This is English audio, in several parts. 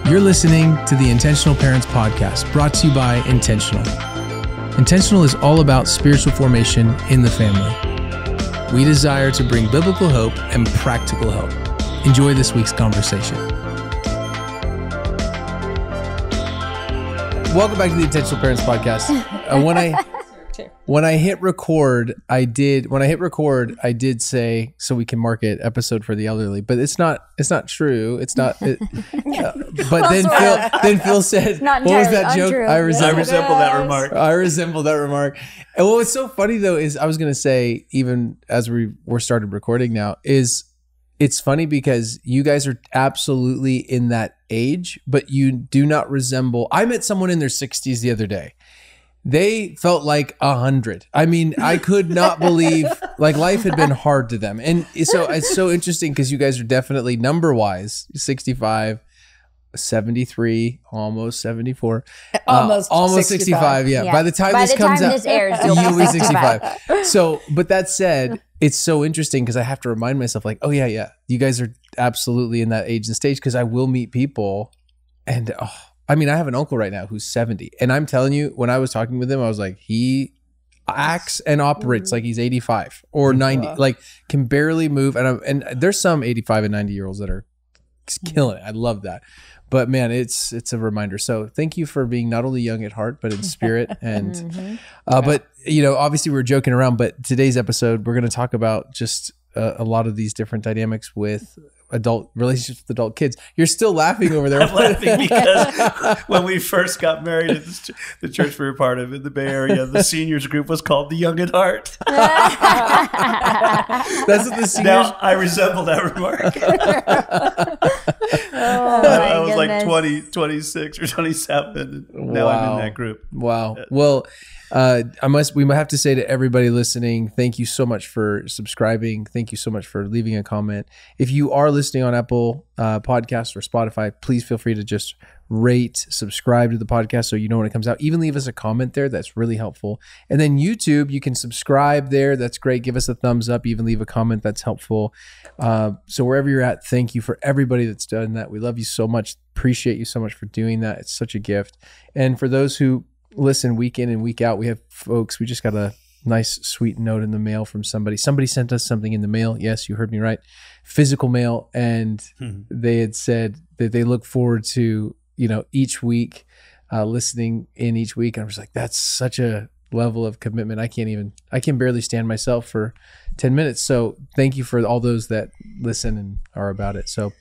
You're listening to the Intentional Parents Podcast, brought to you by Intentional. Intentional is all about spiritual formation in the family. We desire to bring biblical hope and practical help. Enjoy this week's conversation. Welcome back to the Intentional Parents Podcast. When I hit record, I did say, so we can mark it, episode for the elderly, but it's not true. It's not. But then Phil said, what was that joke? I resemble that remark. And what was so funny though, is I was going to say, even as we're started recording now, is it's funny because you guys are absolutely in that age, but you do not resemble. I met someone in their 60s the other day. They felt like 100. I mean, I could not believe like life had been hard to them. And so it's so interesting because you guys are definitely number wise, 65, 73, almost 74, almost 65. Yeah. By the time this comes out, you'll be 65. So, but that said, it's so interesting because I have to remind myself like, oh yeah, you guys are absolutely in that age and stage, because I will meet people and I mean, I have an uncle right now who's 70, and I'm telling you, when I was talking with him, I was like, he acts and operates like he's 85 or 90, like can barely move. And there's some 85 and 90-year-olds that are killing it. I love that. But man, it's a reminder. So thank you for being not only young at heart, but in spirit. And but you know, obviously we're joking around, but today's episode, we're going to talk about just a lot of these different dynamics with adult relationships with adult kids. You're still laughing over there. I'm laughing because when we first got married at the church we were part of in the Bay Area, the seniors group was called the Young at Heart. That's what the seniors... Now I resemble that remark. I was like 26 or 27. And now I'm in that group. Wow. Well, we might have to say to everybody listening, thank you so much for subscribing. Thank you so much for leaving a comment. If you are listening on Apple Podcasts or Spotify, please feel free to just rate, subscribe to the podcast so you know when it comes out. Even leave us a comment there. That's really helpful. And then YouTube, you can subscribe there. That's great. Give us a thumbs up. Even leave a comment. That's helpful. So wherever you're at, thank you for everybody that's done that. We love you so much. Appreciate you so much for doing that. It's such a gift. And for those who listen week in and week out, we have folks, we just got a nice sweet note in the mail from somebody sent us something in the mail. Yes, you heard me right. Physical mail. And they had said that they look forward to, you know, each week, listening in each week. And I was like, that's such a level of commitment. I can barely stand myself for 10 minutes. So thank you for all those that listen and are about it. So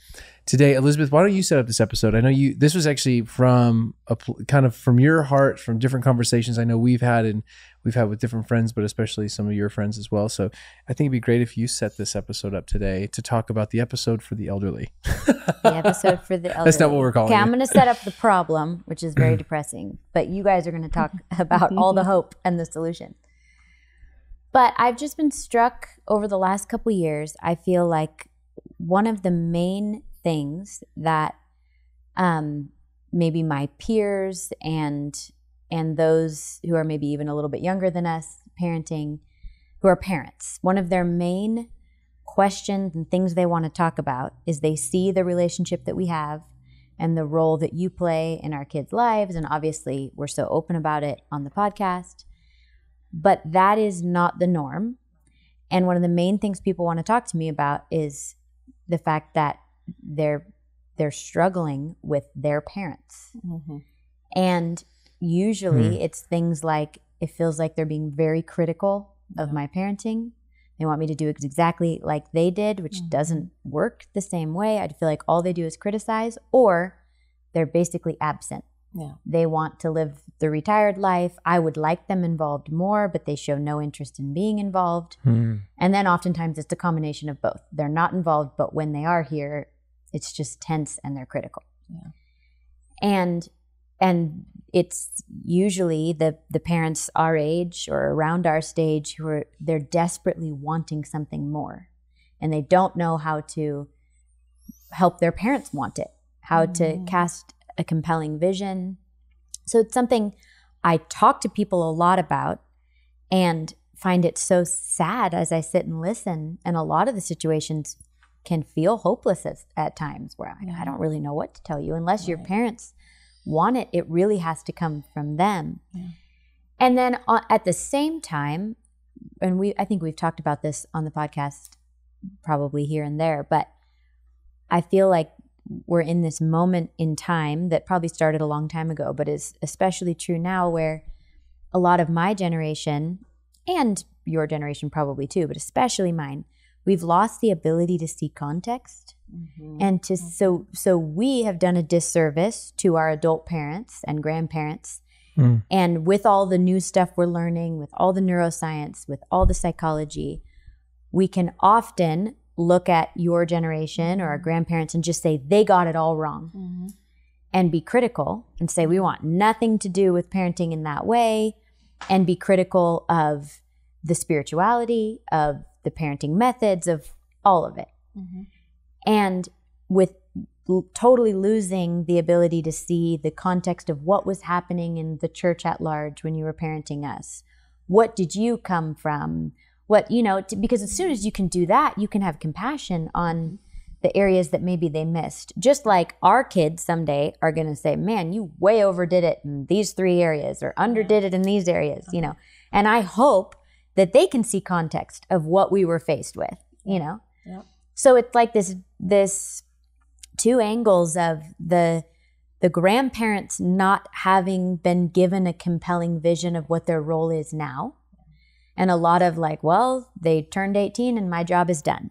today, Elizabeth, why don't you set up this episode? I know this was actually from kind of from your heart, from different conversations I know we've had with different friends, but especially some of your friends as well. So I think it'd be great if you set this episode up today to talk about the episode for the elderly. The episode for the elderly. That's not what we're calling it. Okay, I'm going to set up the problem, which is very depressing, but you guys are going to talk about all the hope and the solution. But I've just been struck over the last couple of years. I feel like one of the main things that maybe my peers and those who are maybe even a little bit younger than us parenting, who are parents, one of their main questions and things they want to talk about is they see the relationship that we have and the role that you play in our kids' lives. And obviously we're so open about it on the podcast, but that is not the norm. And one of the main things people want to talk to me about is the fact that they're struggling with their parents. And usually it's things like, it feels like they're being very critical of my parenting. They want me to do it exactly like they did, which doesn't work the same way. I feel like all they do is criticize, or they're basically absent. Yeah. They want to live the retired life. I would like them involved more, but they show no interest in being involved. And then oftentimes it's a combination of both. They're not involved, but when they are here, it's just tense and they're critical. Yeah. And it's usually the parents our age or around our stage they're desperately wanting something more. And they don't know how to help their parents want it, how to cast a compelling vision. So it's something I talk to people a lot about and find it so sad as I sit and listen. And a lot of the situations can feel hopeless at times where I don't really know what to tell you. Unless your parents want it, it really has to come from them. Yeah. And then at the same time, and I think we've talked about this on the podcast probably here and there, but I feel like we're in this moment in time that probably started a long time ago, but is especially true now, where a lot of my generation, and your generation probably too, but especially mine, we've lost the ability to see context. And to so we have done a disservice to our adult parents and grandparents. And with all the new stuff we're learning, with all the neuroscience, with all the psychology, we can often look at your generation or our grandparents and just say they got it all wrong, and be critical and say we want nothing to do with parenting in that way, and be critical of the spirituality, of the parenting methods, of all of it. And with totally losing the ability to see the context of what was happening in the church at large when you were parenting us. What did you come from? What, because as soon as you can do that, you can have compassion on the areas that maybe they missed. Just like our kids someday are going to say, man, you way overdid it in these 3 areas, or underdid it in these areas, And I hope that they can see context of what we were faced with, So it's like this 2 angles of the grandparents not having been given a compelling vision of what their role is now. And a lot of like, well, they turned 18 and my job is done.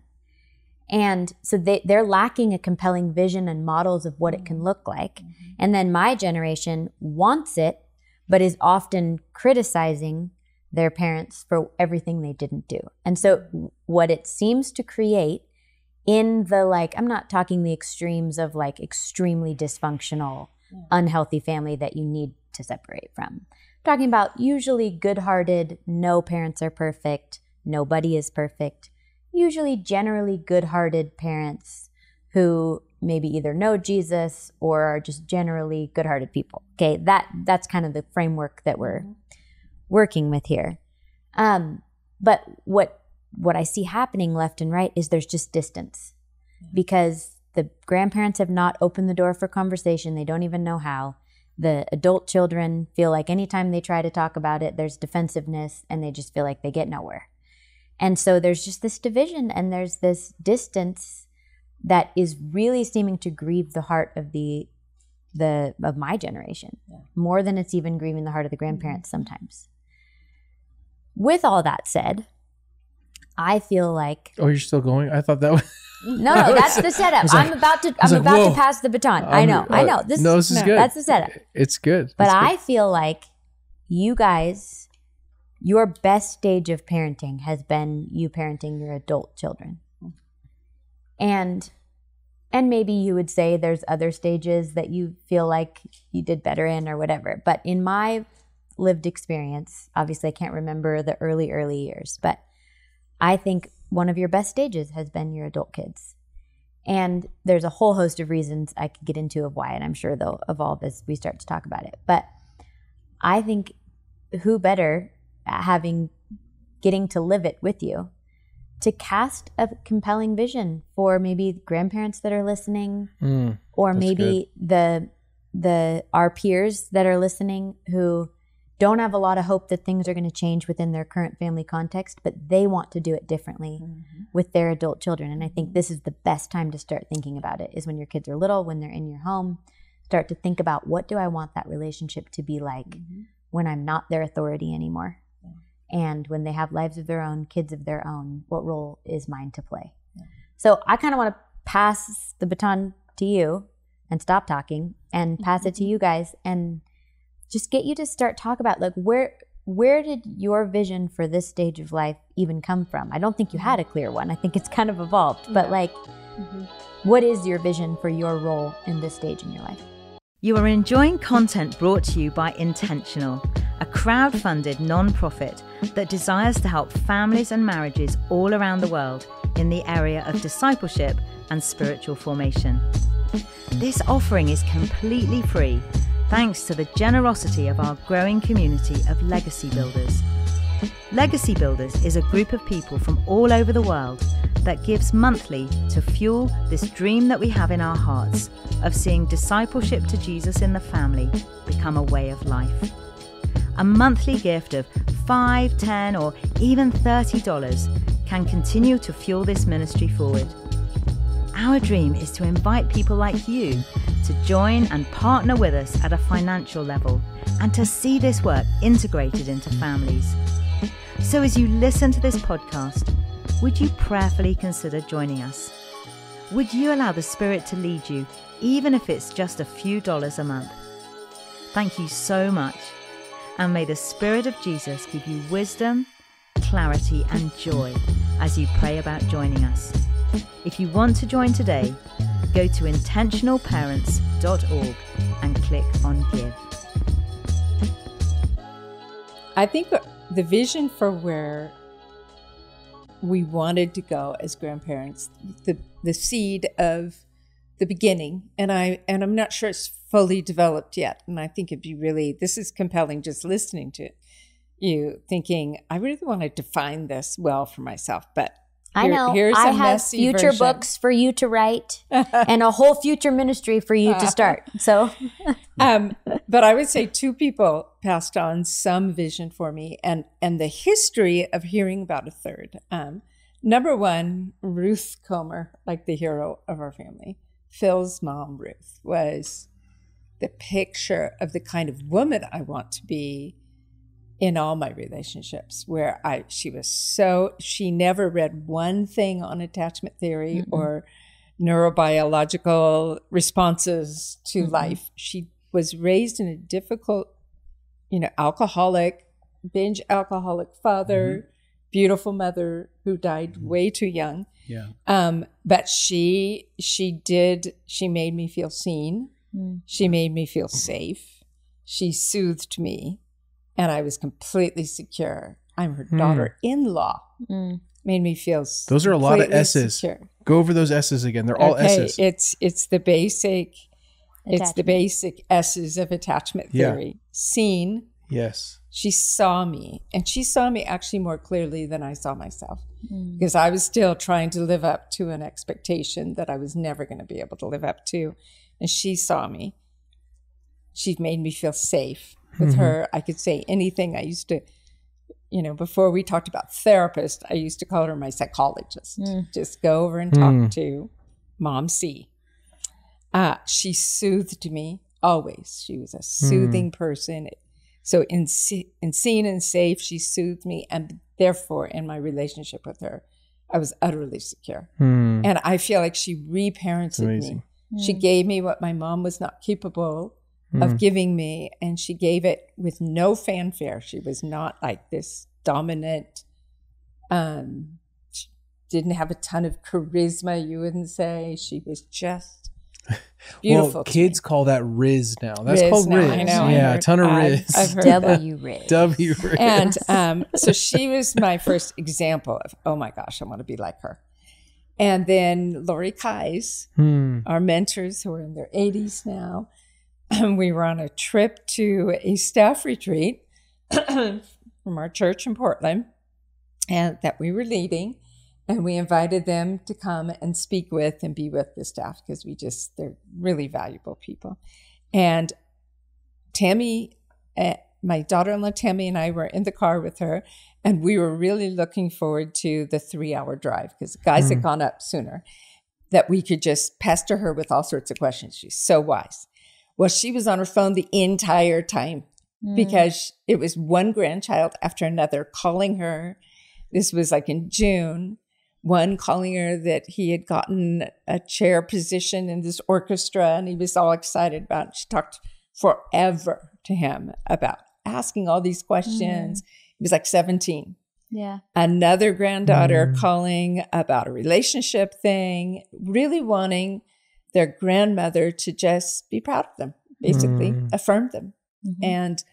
And so they're lacking a compelling vision and models of what it can look like. And then my generation wants it, but is often criticizing their parents for everything they didn't do. And so what it seems to create in the, I'm not talking the extremes of like extremely dysfunctional, unhealthy family that you need to separate from. I'm talking about usually good-hearted, no parents are perfect, nobody is perfect, usually generally good-hearted parents who maybe either know Jesus or are just generally good-hearted people. Okay, that's kind of the framework that we're working with here. But what I see happening left and right is there's just distance, because the grandparents have not opened the door for conversation. They don't even know how. The adult children feel like anytime they try to talk about it, there's defensiveness, and they just feel like they get nowhere. And so there's just this division, and there's this distance that is really seeming to grieve the heart of of my generation, more than it's even grieving the heart of the grandparents sometimes. With all that said, I feel like... Oh, you're still going? I thought that was... No, that's the setup. I'm about to pass the baton. I know. This is good. That's the setup. It's good. But I feel like you guys, your best stage of parenting has been you parenting your adult children. And maybe you would say there's other stages that you feel like you did better in or whatever. But in my lived experience, obviously I can't remember the early years, but I think one of your best stages has been your adult kids. And there's a whole host of reasons I could get into of why, and I'm sure they'll evolve as we start to talk about it. But I think who better at getting to live it with you to cast a compelling vision for maybe grandparents that are listening, or maybe our peers that are listening who don't have a lot of hope that things are going to change within their current family context, but they want to do it differently with their adult children. And I think this is the best time to start thinking about it, is when your kids are little, when they're in your home. Start to think about, what do I want that relationship to be like when I'm not their authority anymore? And when they have lives of their own, kids of their own, what role is mine to play? So I kind of want to pass the baton to you and stop talking and pass it to you guys, and just get you to start talk about, like, where did your vision for this stage of life even come from? I don't think you had a clear one. I think it's kind of evolved. But what is your vision for your role in this stage in your life? You are enjoying content brought to you by Intentional, a crowd-funded non-profit that desires to help families and marriages all around the world in the area of discipleship and spiritual formation. This offering is completely free, thanks to the generosity of our growing community of Legacy Builders. Legacy Builders is a group of people from all over the world that gives monthly to fuel this dream that we have in our hearts of seeing discipleship to Jesus in the family become a way of life. A monthly gift of $5, $10, or even $30 can continue to fuel this ministry forward. Our dream is to invite people like you to join and partner with us at a financial level and to see this work integrated into families. So as you listen to this podcast, would you prayerfully consider joining us? Would you allow the Spirit to lead you, even if it's just a few dollars a month? Thank you so much. And may the Spirit of Jesus give you wisdom, clarity, and joy as you pray about joining us. If you want to join today, go to intentionalparents.org and click on Give. I think the vision for where we wanted to go as grandparents, the seed of the beginning, and I'm not sure it's fully developed yet. And I think this is compelling just listening to you, thinking, I really want to define this well for myself, but I know. here's I a have messy future version. books for you to write and a whole future ministry for you to start. So, but I would say two people passed on some vision for me, and the history of hearing about a third. Number one, Ruth Comer, like the hero of our family. Phil's mom, Ruth, was the picture of the kind of woman I want to be in all my relationships, where she never read one thing on attachment theory or neurobiological responses to life. She was raised in a difficult, binge alcoholic father, beautiful mother who died way too young. Yeah. But she made me feel seen. She made me feel safe. She soothed me. And I was completely secure. I'm her daughter-in-law. Made me feel those are a lot of S's. Secure. Go over those S's again. They're all S's. It's the basic S's of attachment theory. Yeah. Seen. Yes. She saw me, and she saw me actually more clearly than I saw myself, because I was still trying to live up to an expectation that I was never going to be able to live up to. And she saw me. She made me feel safe. With her, I could say anything. I used to, before we talked about therapist, I used to call her my psychologist. Just go over and talk to Mom C. She soothed me always. She was a soothing person. So in seen and safe, she soothed me. And therefore, in my relationship with her, I was utterly secure. And I feel like she reparented me. She gave me what my mom was not capable of giving me, and she gave it with no fanfare. She was not like this dominant, she didn't have a ton of charisma, you wouldn't say. She was just beautiful. Well, kids call that Riz now. That's Riz called now, Riz. I know, Yeah, a ton of Riz. I've heard W Riz. W Riz. And so she was my first example of, oh my gosh, I want to be like her. And then Lori Kais, our mentors who are in their 80s now, we were on a trip to a staff retreat from our church in Portland, and that we were leading, and we invited them to come and speak with and be with the staff, because they're really valuable people. And Tammy, my daughter-in-law Tammy, and I were in the car with her, and we were really looking forward to the 3-hour drive, because the guys had gone up sooner, that we could just pester her with all sorts of questions. She's so wise. Well, she was on her phone the entire time, because it was one grandchild after another calling her. This was like in June, one calling her that he had gotten a chair position in this orchestra, and he was all excited about it. She talked forever to him about asking all these questions. He was like 17. Yeah. Another granddaughter calling about a relationship thing, really wanting their grandmother to just be proud of them, basically affirm them. And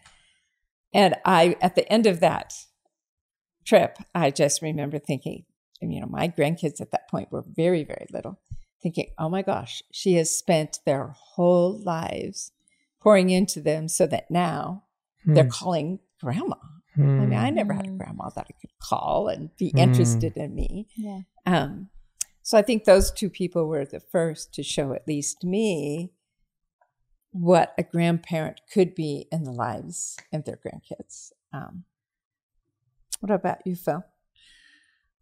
I, at the end of that trip, I just remember thinking, my grandkids at that point were very, very little, thinking, oh my gosh, she has spent their whole lives pouring into them so that now they're calling grandma. I mean, I never had a grandma that I could call and be interested in me. Yeah. So I think those two people were the first to show at least me what a grandparent could be in the lives of their grandkids. What about you, Phil?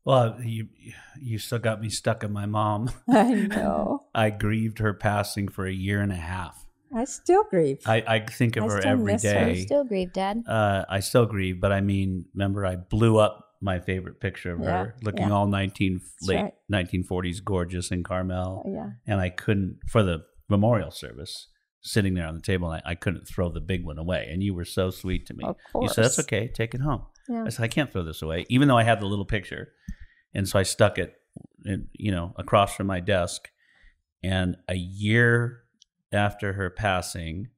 Well, you still got me stuck in my mom. I know. I grieved her passing for a year and a half. I still grieve. I think of her every I day. still grieve, Dad. I still grieve, but I mean, remember I blew up my favorite picture of her, looking all late 1940s gorgeous in Carmel. Yeah. And I couldn't, for the memorial service, sitting there on the table, and I couldn't throw the big one away. And you were so sweet to me. Of course. You said, that's okay, take it home. Yeah. I said, I can't throw this away, even though I had the little picture. And so I stuck it, across from my desk. And a year after her passing,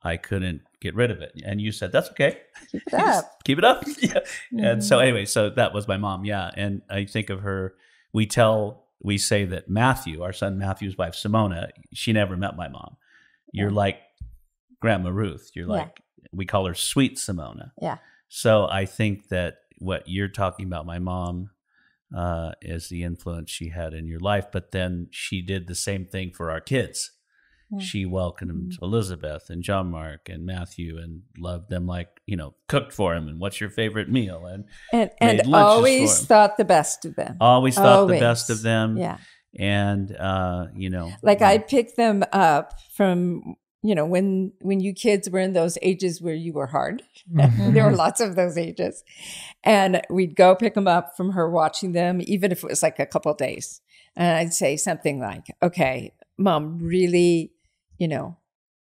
I couldn't get rid of it. And you said, that's okay. Keep it up. Keep it up. Yeah. Mm-hmm. And so anyway, so that was my mom. Yeah. And I think of her, we say that Matthew, our son Matthew's wife, Simona, she never met my mom. You're like Grandma Ruth. You're like, we call her Sweet Simona. Yeah. So I think that what you're talking about, my mom, is the influence she had in your life. But then she did the same thing for our kids. Yeah. She welcomed Elizabeth and John Mark and Matthew and loved them, cooked for him. And what's your favorite meal? And always thought the best of them. Always thought the best of them. Yeah. And, I'd pick them up from, when you kids were in those ages where you were hard. There were lots of those ages. And we'd go pick them up from her watching them, even if it was like a couple of days. And I'd say something like, okay, Mom, really,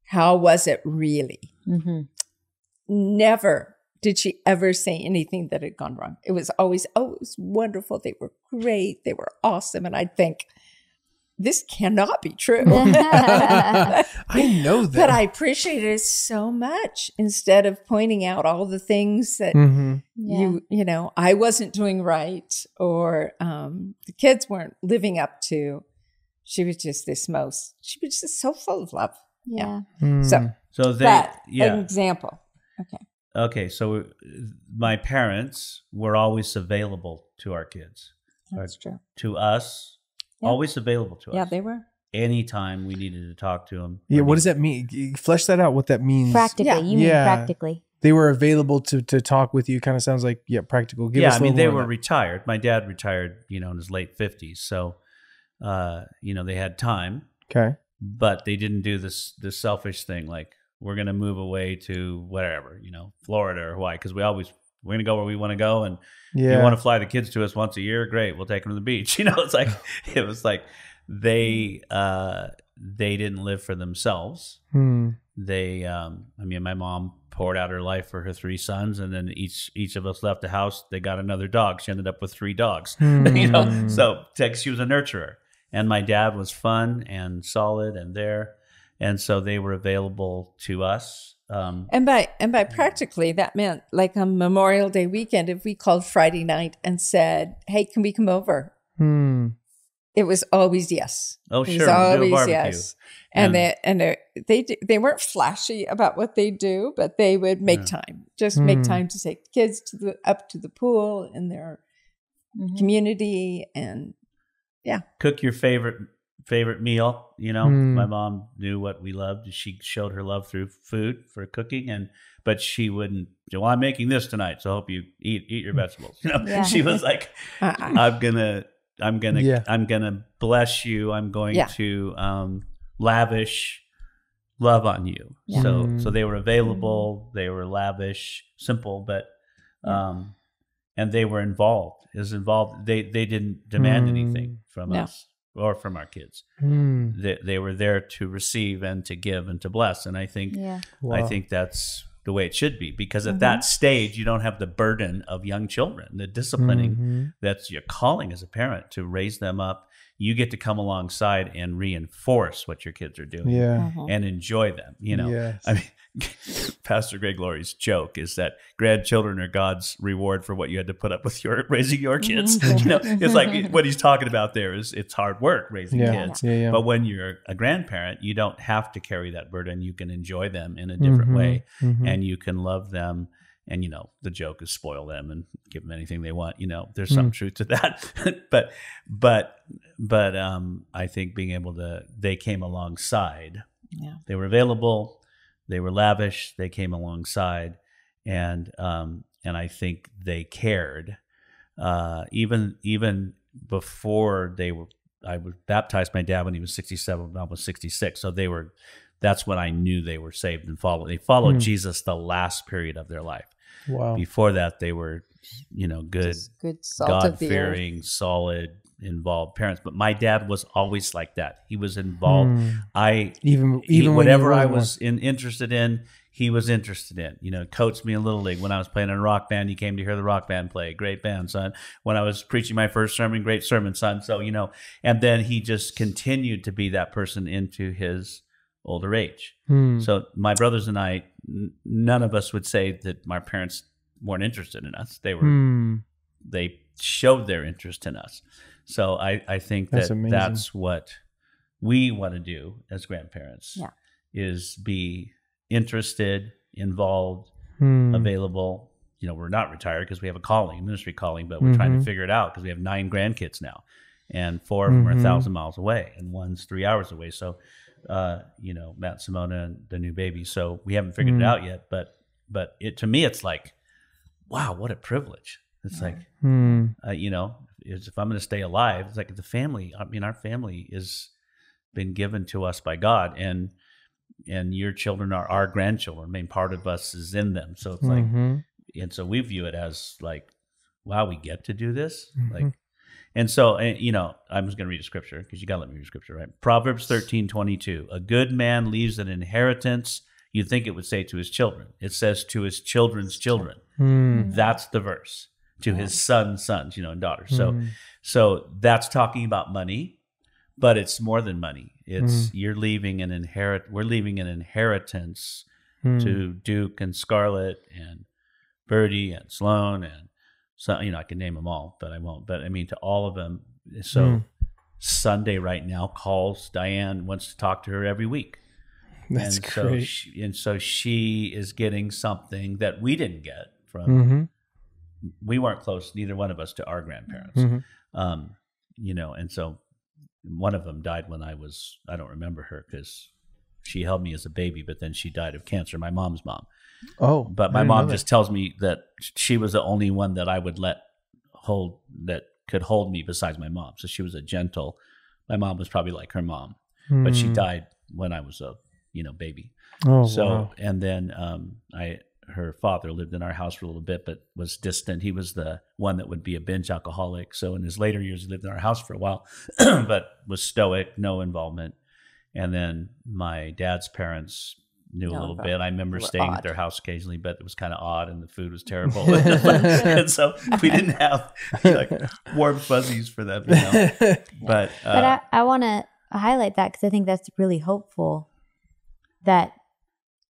how was it really? Mm-hmm. Never did she ever say anything that had gone wrong. It was always, it was wonderful. They were great. They were awesome. And I'd think, this cannot be true. I know that. But I appreciated it so much, instead of pointing out all the things that I wasn't doing right, or the kids weren't living up to. She was just she was just so full of love. Yeah. So an example. Okay. So my parents were always available to our kids. That's true. To us. Yeah. Always available to us. Yeah, they were. Anytime we needed to talk to them. Yeah, what does that mean? Flesh that out, what that means. Practically. You mean practically. They were available to talk with you. Kind of sounds like, practical. Give us they were retired. My dad retired, in his late 50s. So, they had time. Okay. But they didn't do this selfish thing, like, we're going to move away to whatever, Florida or Hawaii, because we're going to go where we want to go. And if you want to fly the kids to us once a year, great. We'll take them to the beach. It was like they didn't live for themselves. They, my mom poured out her life for her 3 sons, and then each of us left the house. They got another dog. She ended up with 3 dogs, so she was a nurturer. And my dad was fun and solid and there. And so they were available to us. And by practically, that meant like on Memorial Day weekend, if we called Friday night and said, hey, can we come over? It was always yes. Oh, it sure. was always barbecue. Yes. And they weren't flashy about what they do, but they would make time. Just make time to take the kids up to the pool in their community, and cook your favorite meal. My mom knew what we loved. She showed her love through food for cooking, but she wouldn't. Well, I'm making this tonight, so I hope you eat your vegetables. She was like, I'm gonna bless you. I'm going to lavish love on you. Yeah. So they were available. They were lavish, simple, but and they were involved. They didn't demand anything from us or from our kids. They were there to receive and to give and to bless. And I think I think that's the way it should be, because at that stage you don't have the burden of young children, the disciplining that's your calling as a parent, to raise them up. You get to come alongside and reinforce what your kids are doing and enjoy them. Yes. I mean, Pastor Greg Laurie's joke is that grandchildren are God's reward for what you had to put up with raising your kids. It's like what he's talking about there is it's hard work raising kids. Yeah. But when you're a grandparent, you don't have to carry that burden. You can enjoy them in a different way, and you can love them And, the joke is spoil them and give them anything they want. There's some truth to that. but I think being able to, they came alongside. Yeah. They were available. They were lavish. They came alongside. And I think they cared. Even before I was baptized my dad when he was 67, mom was 66. So that's when I knew they were saved and followed. They followed Jesus the last period of their life. Wow. Before that, they were, good God-fearing, solid, involved parents. But my dad was always like that. He was involved. Even whatever I was interested in, he was interested in. Coached me in Little League. When I was playing in a rock band, he came to hear the rock band play. Great band, son. When I was preaching my first sermon, great sermon, son. So, and then he just continued to be that person into his older age. So my brothers and I, none of us would say that my parents weren't interested in us. They showed their interest in us. So I think that's what we want to do as grandparents, is be interested, involved, available. We're not retired because we have a ministry calling, but we're trying to figure it out because we have 9 grandkids now, and 4 of them are 1,000 miles away, and one's 3 hours away. So, Matt, Simona, and the new baby. So we haven't figured it out yet, but to me, it's like, wow, what a privilege. It's like, if I'm going to stay alive, it's like the family. Our family has been given to us by God, and your children are our grandchildren. Part of us is in them. So it's like, and so we view it as like, wow, we get to do this. And so, I'm just going to read a scripture because you got to let me read a scripture, right? Proverbs 13:22. A good man leaves an inheritance. You'd think it would say to his children. It says to his children's children. That's the verse. To his sons, and daughters. So that's talking about money, but it's more than money. It's we're leaving an inheritance to Duke and Scarlett and Birdie and Sloan, and so I can name them all, but I won't. But to all of them. So Sunday right now calls. Diane wants to talk to her every week. That's great. So she is getting something that we didn't get from. We weren't close, neither one of us, to our grandparents. And so one of them died when I don't remember her because she held me as a baby, but then she died of cancer, my mom's mom. Oh, but my mom just tells me that she was the only one that I would that could hold me besides my mom. So she was my mom was probably like her mom, but she died when I was a, baby. Oh, so, wow. And then, her father lived in our house for a little bit, but was distant. He was the one that would be a binge alcoholic. So in his later years, he lived in our house for a while, but was stoic, no involvement. And then my dad's parents knew a little bit. I remember staying at their house occasionally, but it was kind of odd and the food was terrible. And so we didn't have warm fuzzies for them. But I want to highlight that because I think that's really hopeful that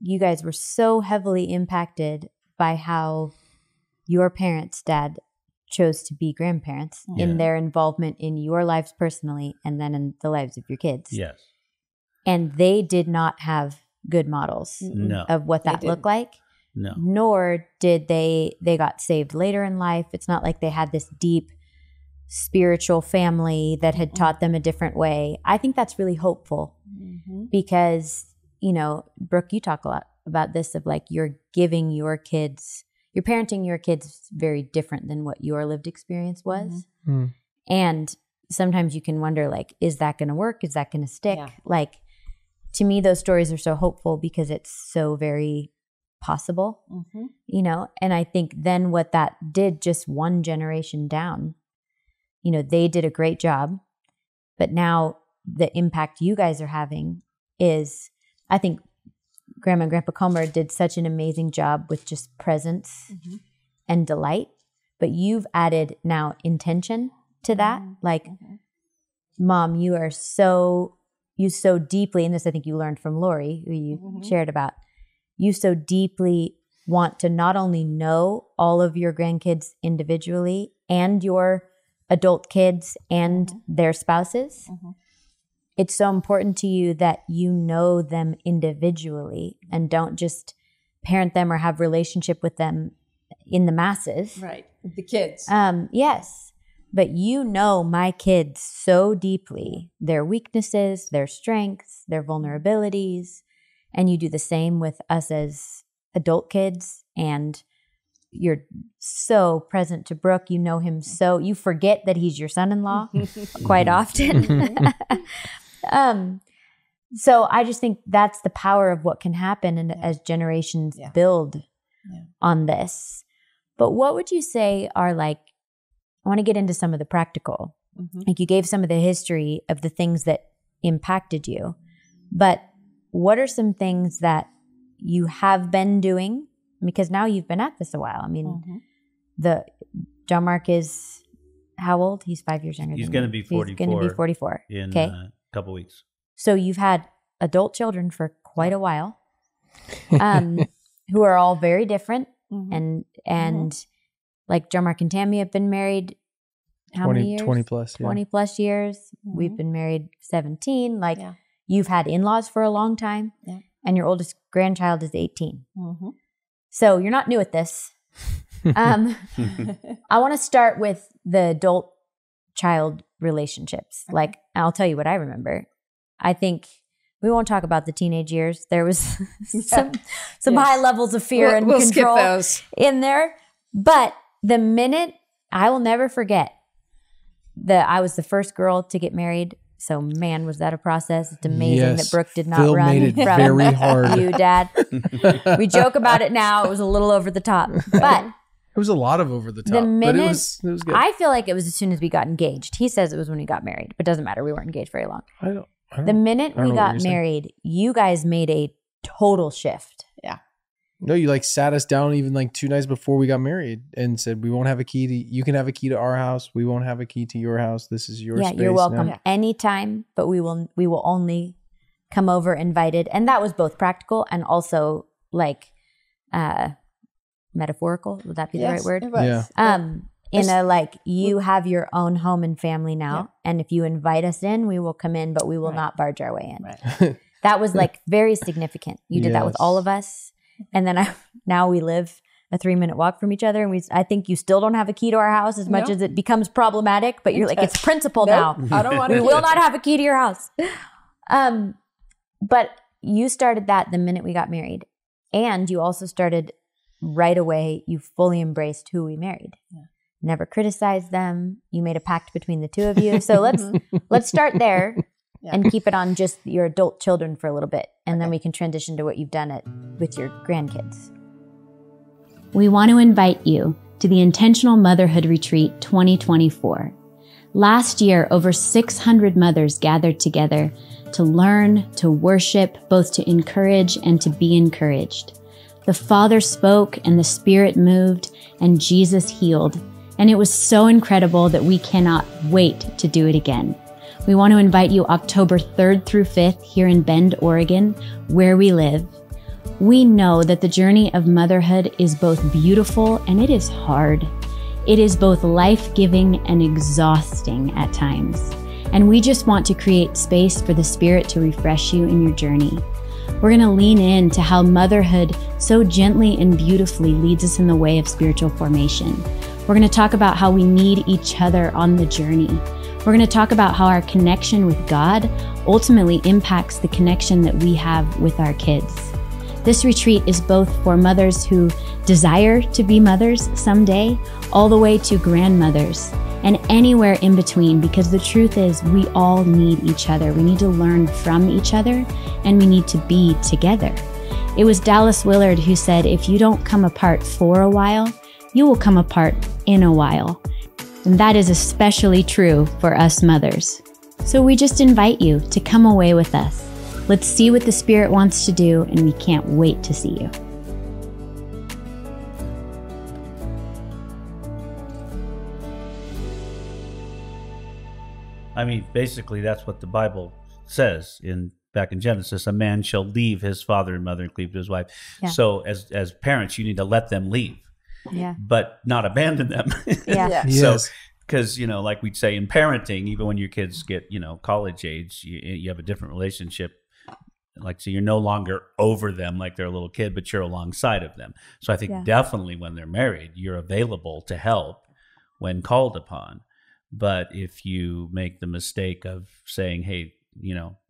you guys were so heavily impacted by how your parents' dad chose to be grandparents in their involvement in your lives personally and then in the lives of your kids. Yes. And they did not have good models of what that looked like. No. Nor did they got saved later in life. It's not like they had this deep spiritual family that had taught them a different way. I think that's really hopeful because Brooke, you talk a lot about this of like you're parenting your kids very different than what your lived experience was. And sometimes you can wonder, like, is that going to work? Is that going to stick? Yeah. Like, to me, those stories are so hopeful because it's so very possible, and I think then what that did just one generation down, they did a great job, but now the impact you guys are having is, I think Grandma and Grandpa Comer did such an amazing job with just presence and delight, but you've added now intention to that. Like, Mom, you so deeply, and this I think you learned from Lori, who you shared about, you so deeply want to not only know all of your grandkids individually and your adult kids and their spouses. It's so important to you that you know them individually and don't just parent them or have relationship with them in the masses. Right. The kids. Yes. But you know my kids so deeply, their weaknesses, their strengths, their vulnerabilities. And you do the same with us as adult kids. And you're so present to Brooke. You know him so, you forget that he's your son-in-law quite often. So I just think that's the power of what can happen and as generations build on this. But what would you say are like, I want to get into some of the practical. Like you gave some of the history of the things that impacted you, but what are some things that you have been doing? Because now you've been at this a while. I mean, John Mark is how old? He's 5 years younger. He's going to be 44. He's going to be 44 in a couple weeks. So you've had adult children for quite a while, who are all very different, and like John Mark and Tammy have been married how many years? 20 plus. 20 plus years. We've been married 17. Like you've had in-laws for a long time, and your oldest grandchild is 18. So you're not new at this. I want to start with the adult-child relationships. Like I'll tell you what I remember. I think we won't talk about the teenage years. There was some high levels of fear and we'll control skip those in there. But the minute, I will never forget that I was the first girl to get married. So man, was that a process. It's amazing that Brooke did not Phil run made it from very hard. you, Dad. We joke about it now. It was a little over the top. But it was a lot of over the top. the minute, but it was good. I feel like it was as soon as we got engaged. He says it was when we got married, but it doesn't matter. We weren't engaged very long. The minute we got married, you guys made a total shift. No, you like sat us down even like 2 nights before we got married and said, we won't have a key to, you can have a key to our house. We won't have a key to your house. This is your space. Yeah, you're welcome now. anytime, but we will only come over invited. And that was both practical and also like metaphorical. Would that be the right word? It was. In a like, you have your own home and family now. And if you invite us in, we will come in, but we will not barge our way in. Right. That was like very significant. You did that with all of us. And then now we live a 3-minute walk from each other. And I think you still don't have a key to our house as much as it becomes problematic, but you're like, it's principle now. I don't want We will not have a key to your house. But you started that the minute we got married. And you also started right away. You fully embraced who we married. Never criticized them. You made a pact between the two of you. So let's start there and keep it on just your adult children for a little bit. And then we can transition to what you've done with your grandkids. We want to invite you to the Intentional Motherhood Retreat 2024. Last year, over 600 mothers gathered together to learn, to worship, both to encourage and to be encouraged. The Father spoke and the Spirit moved and Jesus healed. And it was so incredible that we cannot wait to do it again. We want to invite you October 3rd through 5th here in Bend, Oregon, where we live. We know that the journey of motherhood is both beautiful and it is hard. It is both life-giving and exhausting at times. And we just want to create space for the Spirit to refresh you in your journey. We're going to lean into how motherhood so gently and beautifully leads us in the way of spiritual formation. We're going to talk about how we need each other on the journey. We're going to talk about how our connection with God ultimately impacts the connection that we have with our kids. This retreat is both for mothers who desire to be mothers someday, all the way to grandmothers, and anywhere in between, because the truth is we all need each other. We need to learn from each other, and we need to be together. It was Dallas Willard who said, if you don't come apart for a while, you will come apart in a while. And that is especially true for us mothers. So we just invite you to come away with us. Let's see what the Spirit wants to do, and we can't wait to see you. I mean, basically, that's what the Bible says back in Genesis. A man shall leave his father and mother and cleave to his wife. Yeah. So as parents, you need to let them leave. Yeah. But not abandon them. Yeah. So, because, like we'd say in parenting, even when your kids get, college age, you have a different relationship like, so you're no longer over them like they're a little kid, but you're alongside of them. So I think definitely when they're married, you're available to help when called upon. But if you make the mistake of saying, hey,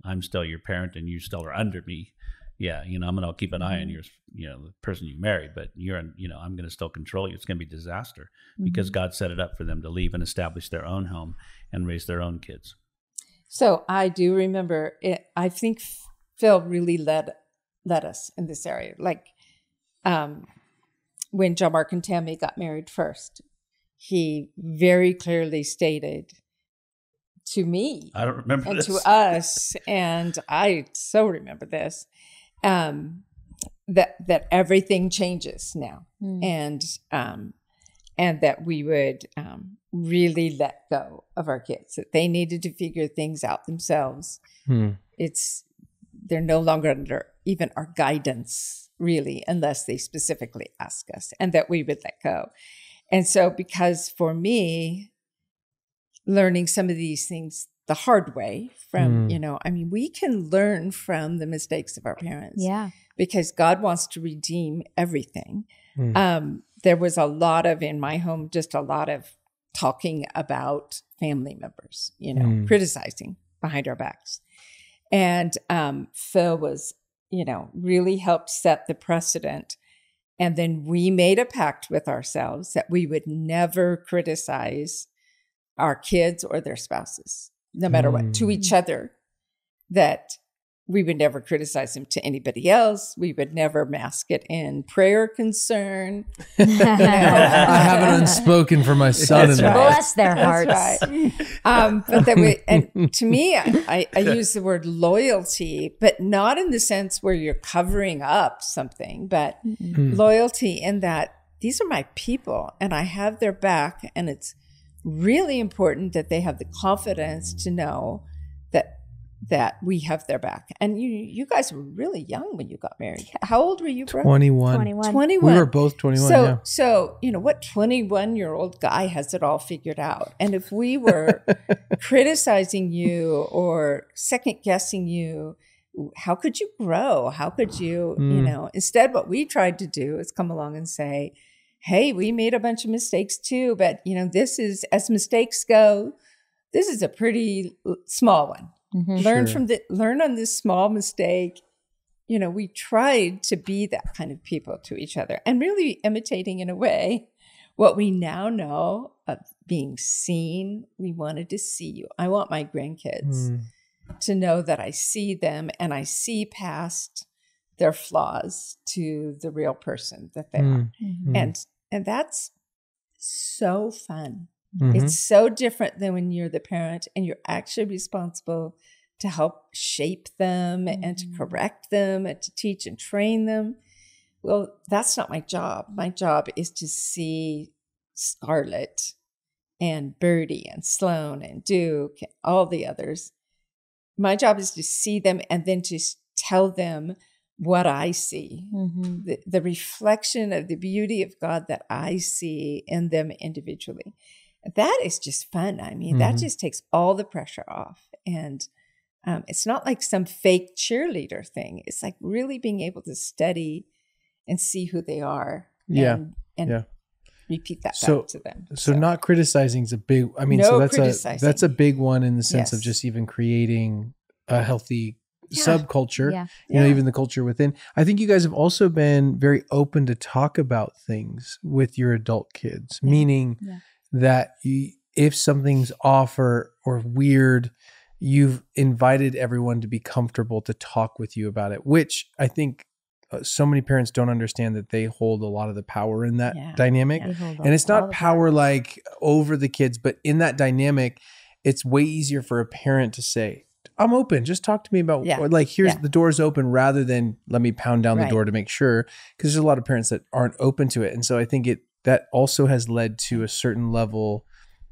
I'm still your parent and you still are under me. Yeah. I'm going to keep an eye on your, the person you married, but I'm going to still control you. It's going to be disaster because God set it up for them to leave and establish their own home and raise their own kids. So I do remember it. I think Phil really led us in this area. Like when John Mark and Tammy got married first, he very clearly stated to me, I don't remember and this. to us, and I so remember this, that everything changes now, and that we would really let go of our kids, that they needed to figure things out themselves. They're no longer under even our guidance, really, unless they specifically ask us, and that we would let go. And so, because for me, learning some of these things the hard way from, we can learn from the mistakes of our parents. Yeah. Because God wants to redeem everything. There was a lot of, in my home, just a lot of talking about family members, criticizing behind our backs. And Phil was, really helped set the precedent. And then we made a pact with ourselves that we would never criticize our kids or their spouses, no matter what, to each other, that we would never criticize them to anybody else. We would never mask it in prayer concern. I have it unspoken for my son-in-law. Bless their hearts. That's right. But then and to me, I use the word loyalty, but not in the sense where you're covering up something, but loyalty in that these are my people and I have their back, and it's really important that they have the confidence to know that we have their back. And you guys were really young when you got married. How old were you, Brooke? 21. We were both 21, So, what 21-year-old guy has it all figured out? And if we were criticizing you or second-guessing you, how could you grow? How could you, instead what we tried to do is come along and say, hey, we made a bunch of mistakes too, but, this is, as mistakes go, this is a pretty small one. Learn on this small mistake. We tried to be that kind of people to each other and really imitating in a way what we now know of being seen. We wanted to see you. I want my grandkids to know that I see them and I see past their flaws to the real person that they are. And that's so fun. It's so different than when you're the parent and you're actually responsible to help shape them and to correct them and to teach and train them. Well, that's not my job. My job is to see Scarlett and Birdie and Sloan and Duke and all the others. My job is to see them and then to tell them what I see, the reflection of the beauty of God that I see in them individually. That is just fun. I mean, that just takes all the pressure off. And it's not like some fake cheerleader thing. It's like really being able to study and see who they are and repeat that back to them. So not criticizing is a big, that's a big one in the sense of just even creating a healthy subculture, even the culture within. I think you guys have also been very open to talk about things with your adult kids, meaning that if something's off or weird, you've invited everyone to be comfortable to talk with you about it, which I think so many parents don't understand that they hold a lot of the power in that dynamic. And it's not power like over the kids, but in that dynamic, it's way easier for a parent to say, I'm open. Just talk to me about here's the door's open rather than let me pound down the door to make sure. Because there's a lot of parents that aren't open to it. And so I think that also has led to a certain level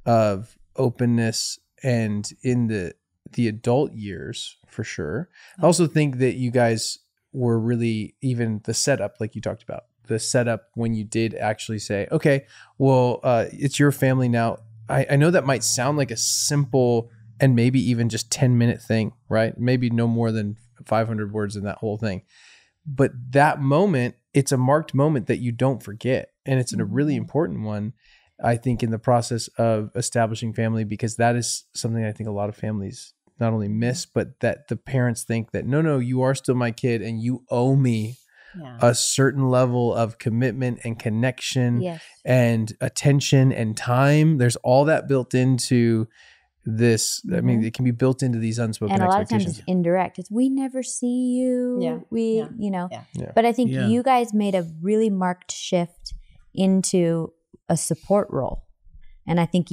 of openness and in the adult years for sure. I also think that you guys were really even the setup, like you talked about, the setup when you did actually say, okay, well, it's your family now. I know that might sound like a simple and maybe even just 10-minute thing, right? Maybe no more than 500 words in that whole thing. But that moment, it's a marked moment that you don't forget. And it's a really important one, I think, in the process of establishing family, because that is something I think a lot of families not only miss, but that the parents think that, no, you are still my kid and you owe me a certain level of commitment and connection and attention and time. There's all that built into this. I mean, it can be built into these unspoken expectations. And a lot of times it's indirect. It's, we never see you. You know. Yeah. But I think you guys made a really marked shift into a support role. And I think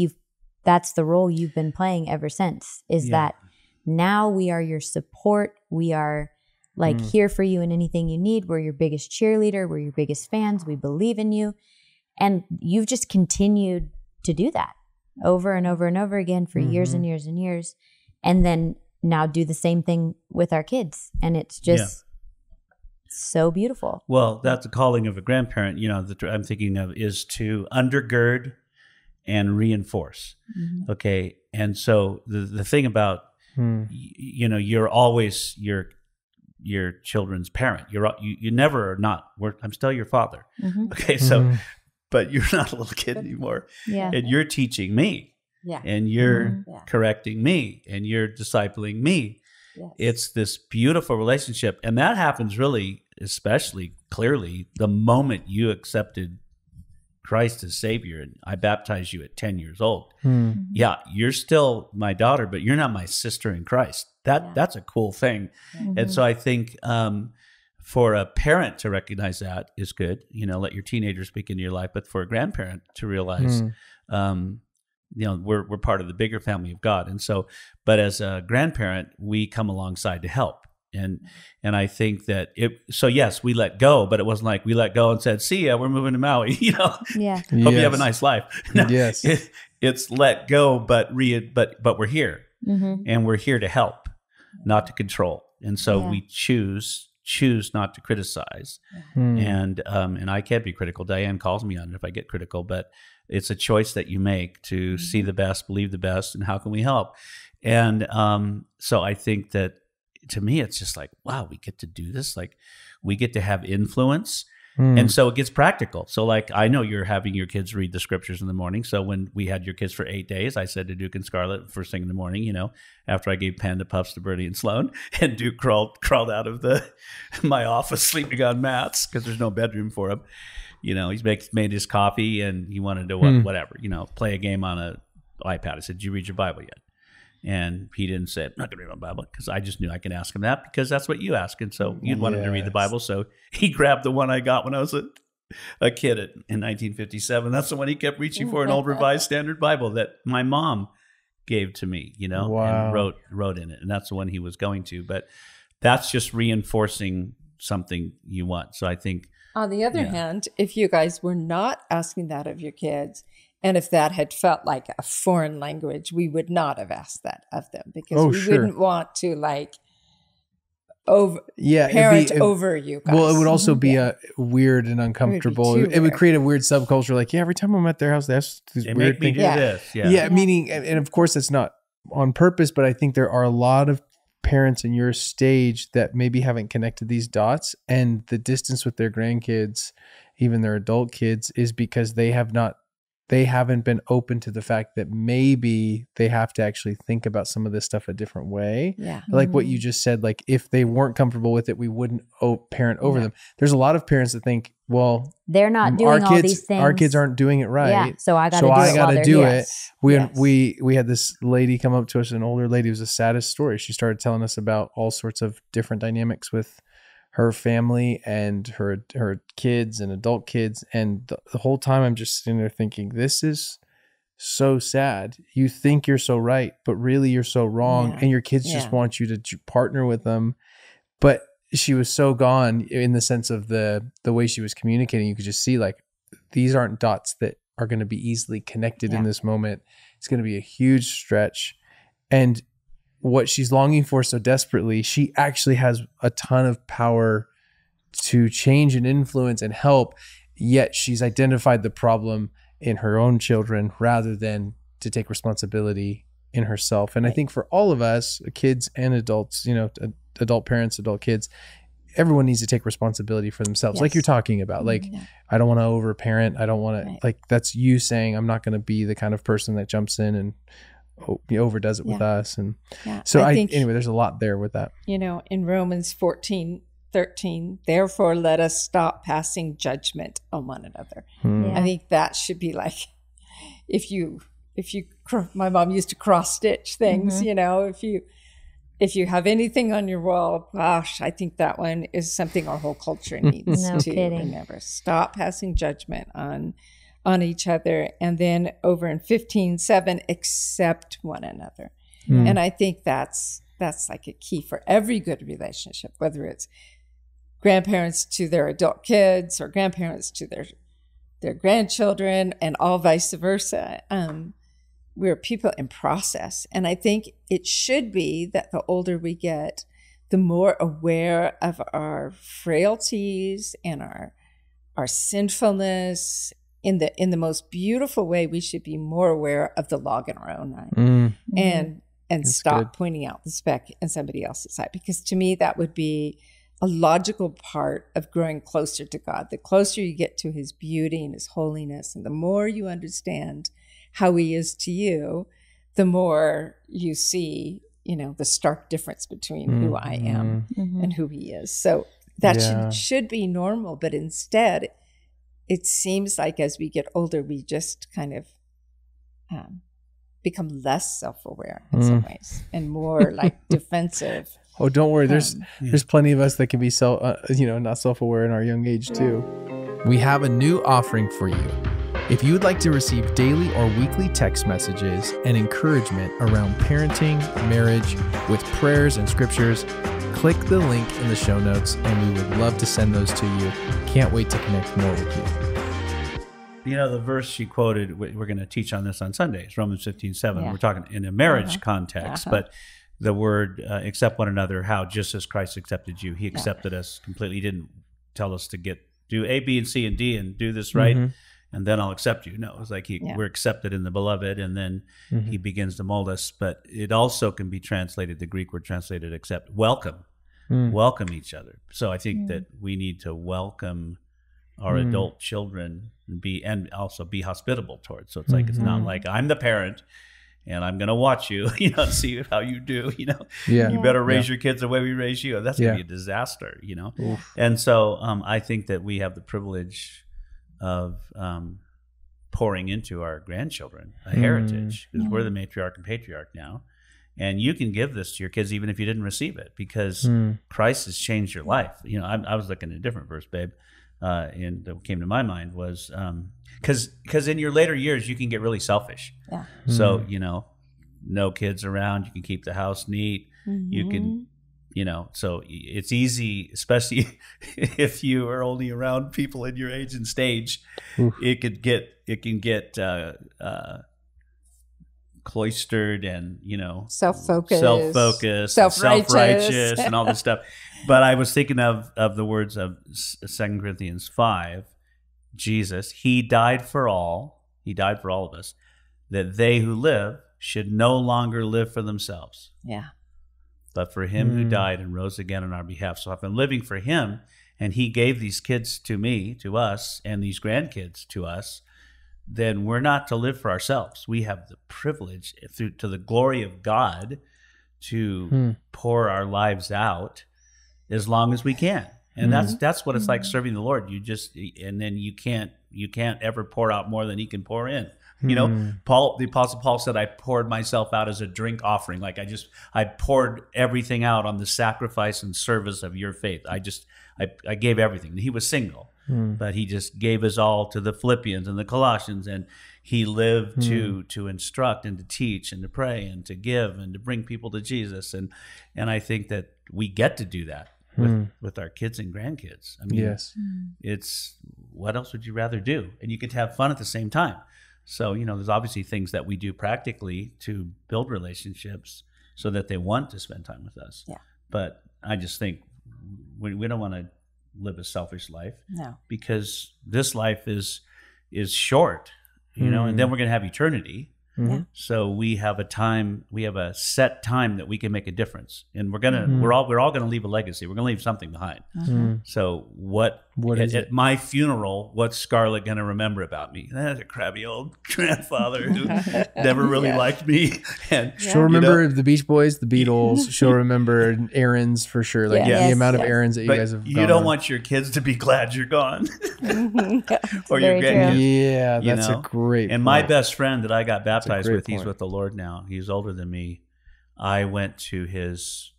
that's the role you've been playing ever since, is that now we are your support. We are like here for you in anything you need. We're your biggest cheerleader. We're your biggest fans. We believe in you. And you've just continued to do that over and over and over again for years and years and years. And then now do the same thing with our kids. And it's just so beautiful. Well, that's the calling of a grandparent, you know, that I'm thinking of is to undergird and reinforce. Okay. And so the thing about, you know, you're always your children's parent. You never are not. I'm still your father. Okay. So, but you're not a little kid anymore. And you're teaching me. And you're correcting me, and you're discipling me. It's this beautiful relationship. And that happens really, especially clearly, the moment you accepted Christ as Savior. And I baptized you at 10 years old. Yeah, you're still my daughter, but you're not my sister in Christ. That's a cool thing. And so I think for a parent to recognize that is good. You know, let your teenager speak into your life. But for a grandparent to realize, you know, we're part of the bigger family of God. And so, but as a grandparent, we come alongside to help. And I think that so yes, we let go, but it wasn't like we let go and said, see ya, we're moving to Maui, you know, hope you have a nice life. No, it's let go, but we're here and we're here to help, not to control. And so we choose not to criticize. And I can't be critical. Diane calls me on it if I get critical, but it's a choice that you make to see the best, believe the best, and how can we help? And so I think that, to me, it's just like, wow, we get to do this. Like, we get to have influence. And so it gets practical. So like, I know you're having your kids read the scriptures in the morning. So when we had your kids for 8 days, I said to Duke and Scarlett first thing in the morning, you know, after I gave Panda Puffs to Bernie and Sloan, and Duke crawled out of my office sleeping on mats because there's no bedroom for him. You know, he's made his coffee and he wanted to whatever, you know, play a game on an iPad. I said, did you read your Bible yet? And he didn't say, I'm not going to read my Bible, because I just knew I could ask him that because that's what you ask. And so you'd want him to read the Bible. So he grabbed the one I got when I was a kid in 1957. That's the one he kept reaching for, an old Revised Standard Bible that my mom gave to me, you know, and wrote in it. And that's the one he was going to. But that's just reinforcing something you want. So I think, on the other hand, if you guys were not asking that of your kids, and if that had felt like a foreign language, we would not have asked that of them, because we wouldn't want to like parent over you guys. Well, it would also be a weird and uncomfortable. It would create a weird subculture. Like, every time I'm at their house, they have these weird things. Meaning, and of course, it's not on purpose, but I think there are a lot of parents in your stage that maybe haven't connected these dots, and the distance with their grandkids, even their adult kids, is because they haven't been open to the fact that maybe they have to actually think about some of this stuff a different way. Like what you just said, like, if they weren't comfortable with it, we wouldn't parent over them. There's a lot of parents that think, well, they're not doing all these things. Our kids aren't doing it right. So I got to do it. We had this lady come up to us, an older lady. It was the saddest story. She started telling us about all sorts of different dynamics with her family and her kids and adult kids. And the whole time I'm just sitting there thinking, this is so sad. You think you're so right, but really you're so wrong. And your kids just want you to partner with them. But she was so gone in the sense of the way she was communicating. You could just see, like, these aren't dots that are going to be easily connected in this moment. It's going to be a huge stretch. And what she's longing for so desperately, she actually has a ton of power to change and influence and help, yet she's identified the problem in her own children rather than to take responsibility in herself. And I think for all of us, kids and adults, you know, adult parents, adult kids, everyone needs to take responsibility for themselves. Like you're talking about, like, I don't want to overparent. I don't want to, like, that's you saying, I'm not going to be the kind of person that jumps in and overdoes it with us. And so I think, anyway, there's a lot there with that. You know, in Romans 14:13, therefore let us stop passing judgment on one another. I think that should be like, my mom used to cross stitch things, you know, if you have anything on your wall, gosh, I think that one is something our whole culture needs to remember. Stop passing judgment on each other. And then over in 15:7, accept one another. And I think that's like a key for every good relationship, whether it's grandparents to their adult kids or grandparents to their grandchildren and all vice versa. We're people in process. And I think it should be that the older we get, the more aware of our frailties and our sinfulness. In the most beautiful way, we should be more aware of the log in our own eye and that's stop pointing out the speck in somebody else's eye. Because to me, that would be a logical part of growing closer to God. The closer you get to his beauty and his holiness, and the more you understand how he is to you, the more you see, you know, the stark difference between who I am and who he is. So that should be normal. But instead, it seems like as we get older, we just kind of become less self-aware in some ways and more like defensive. Oh, don't worry. There's plenty of us that can be not self-aware in our young age too. We have a new offering for you. If you would like to receive daily or weekly text messages and encouragement around parenting, marriage, with prayers and scriptures, click the link in the show notes and we would love to send those to you. Can't wait to connect more with you. You know, the verse she quoted, we're going to teach on this on Sundays, Romans 15:7. We're talking in a marriage context, but the word accept one another, how just as Christ accepted you, he accepted us completely. He didn't tell us to do A, B, and C, and D and do this right, and then I'll accept you. No, it's like we're accepted in the beloved, and then he begins to mold us. But it also can be translated, the Greek word translated accept, welcome. Welcome each other. So I think that we need to welcome our adult children and also be hospitable towards. So it's like, it's not like I'm the parent and I'm going to watch you, see how you do, you better raise your kids the way we raise you. That's going to be a disaster, Oof. And so I think that we have the privilege of pouring into our grandchildren a heritage, because we're the matriarch and patriarch now. And you can give this to your kids even if you didn't receive it, because Christ has changed your life. I was looking at a different verse, babe, and that came to my mind was because in your later years you can get really selfish. Yeah. So no kids around, you can keep the house neat. You can, so it's easy, especially if you are only around people in your age and stage. It can get cloistered and self-focused, self-righteous and all this stuff. But I was thinking of the words of 2 Corinthians 5. Jesus, he died for all of us, that they who live should no longer live for themselves, but for him who died and rose again on our behalf. So if I'm living for him, and he gave these kids to us, and these grandkids to us, then we're not to live for ourselves. We have the privilege, to the glory of God, to pour our lives out as long as we can. And that's what it's like serving the Lord. And then you can't ever pour out more than he can pour in. The Apostle Paul said, I poured myself out as a drink offering. Like I poured everything out on the sacrifice and service of your faith. I gave everything. He was single. But he just gave his all to the Philippians and the Colossians, and he lived to instruct and to teach and to pray and to give and to bring people to Jesus. And I think that we get to do that with our kids and grandkids. I mean, it's what else would you rather do? And you get to have fun at the same time. So, there's obviously things that we do practically to build relationships so that they want to spend time with us. Yeah. But I just think we don't want to live a selfish life, because this life is short, and then we're going to have eternity. So we have a set time that we can make a difference, and we're all gonna leave a legacy. We're gonna leave something behind. So what is at my funeral? What's Scarlett gonna remember about me? That's a crabby old grandfather who never really liked me. And she'll remember the Beach Boys, the Beatles. She'll remember errands for sure. Like the amount of errands that you guys have. You don't want your kids to be glad you're gone, or your grandkids. Yeah, that's a great. And my best friend that I got baptized with, he's with the Lord now. He's older than me. I went to his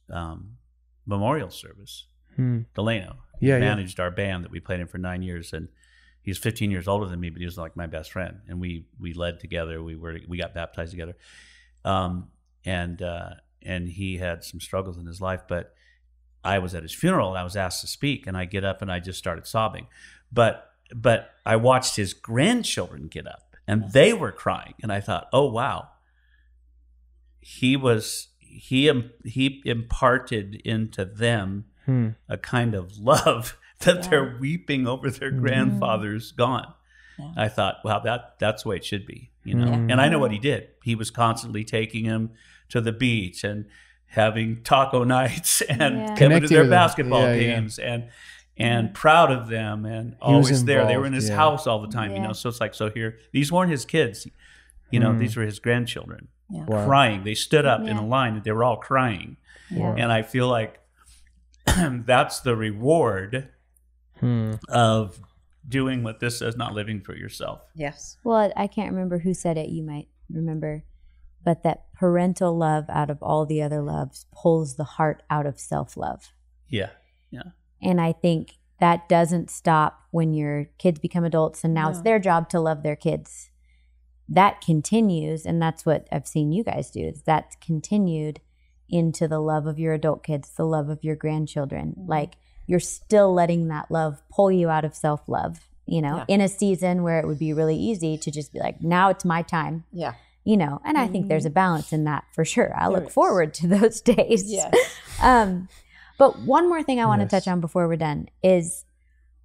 memorial service. Delano managed our band that we played in for 9 years, and he's 15 years older than me, but he was like my best friend, and we led together. We got baptized together, and he had some struggles in his life. But I was at his funeral, and I was asked to speak, and I get up and I just started sobbing. But I watched his grandchildren get up, and they were crying, and I thought, oh wow, he imparted into them a kind of love that they're weeping over their grandfather's gone. I thought, wow, that's the way it should be, you know. And I know what he did. He was constantly taking him to the beach and having taco nights and coming to their basketball games and proud of them and always there. They were in his house all the time, you know. So it's like, so here, these weren't his kids, you know, these were his grandchildren crying. They stood up in a line. They were all crying. And I feel like that's the reward of doing what this says, not living for yourself. Yes. Well, I can't remember who said it. You might remember. But that parental love out of all the other loves pulls the heart out of self-love. Yeah. And I think that doesn't stop when your kids become adults and now it's their job to love their kids. That continues, and that's what I've seen you guys do. Is that's continued into the love of your adult kids, the love of your grandchildren. Like you're still letting that love pull you out of self-love, you know, in a season where it would be really easy to just be like, now it's my time. Yeah. You know, and I think there's a balance in that for sure. I look forward to those days. Yes. But one more thing I want to touch on before we're done is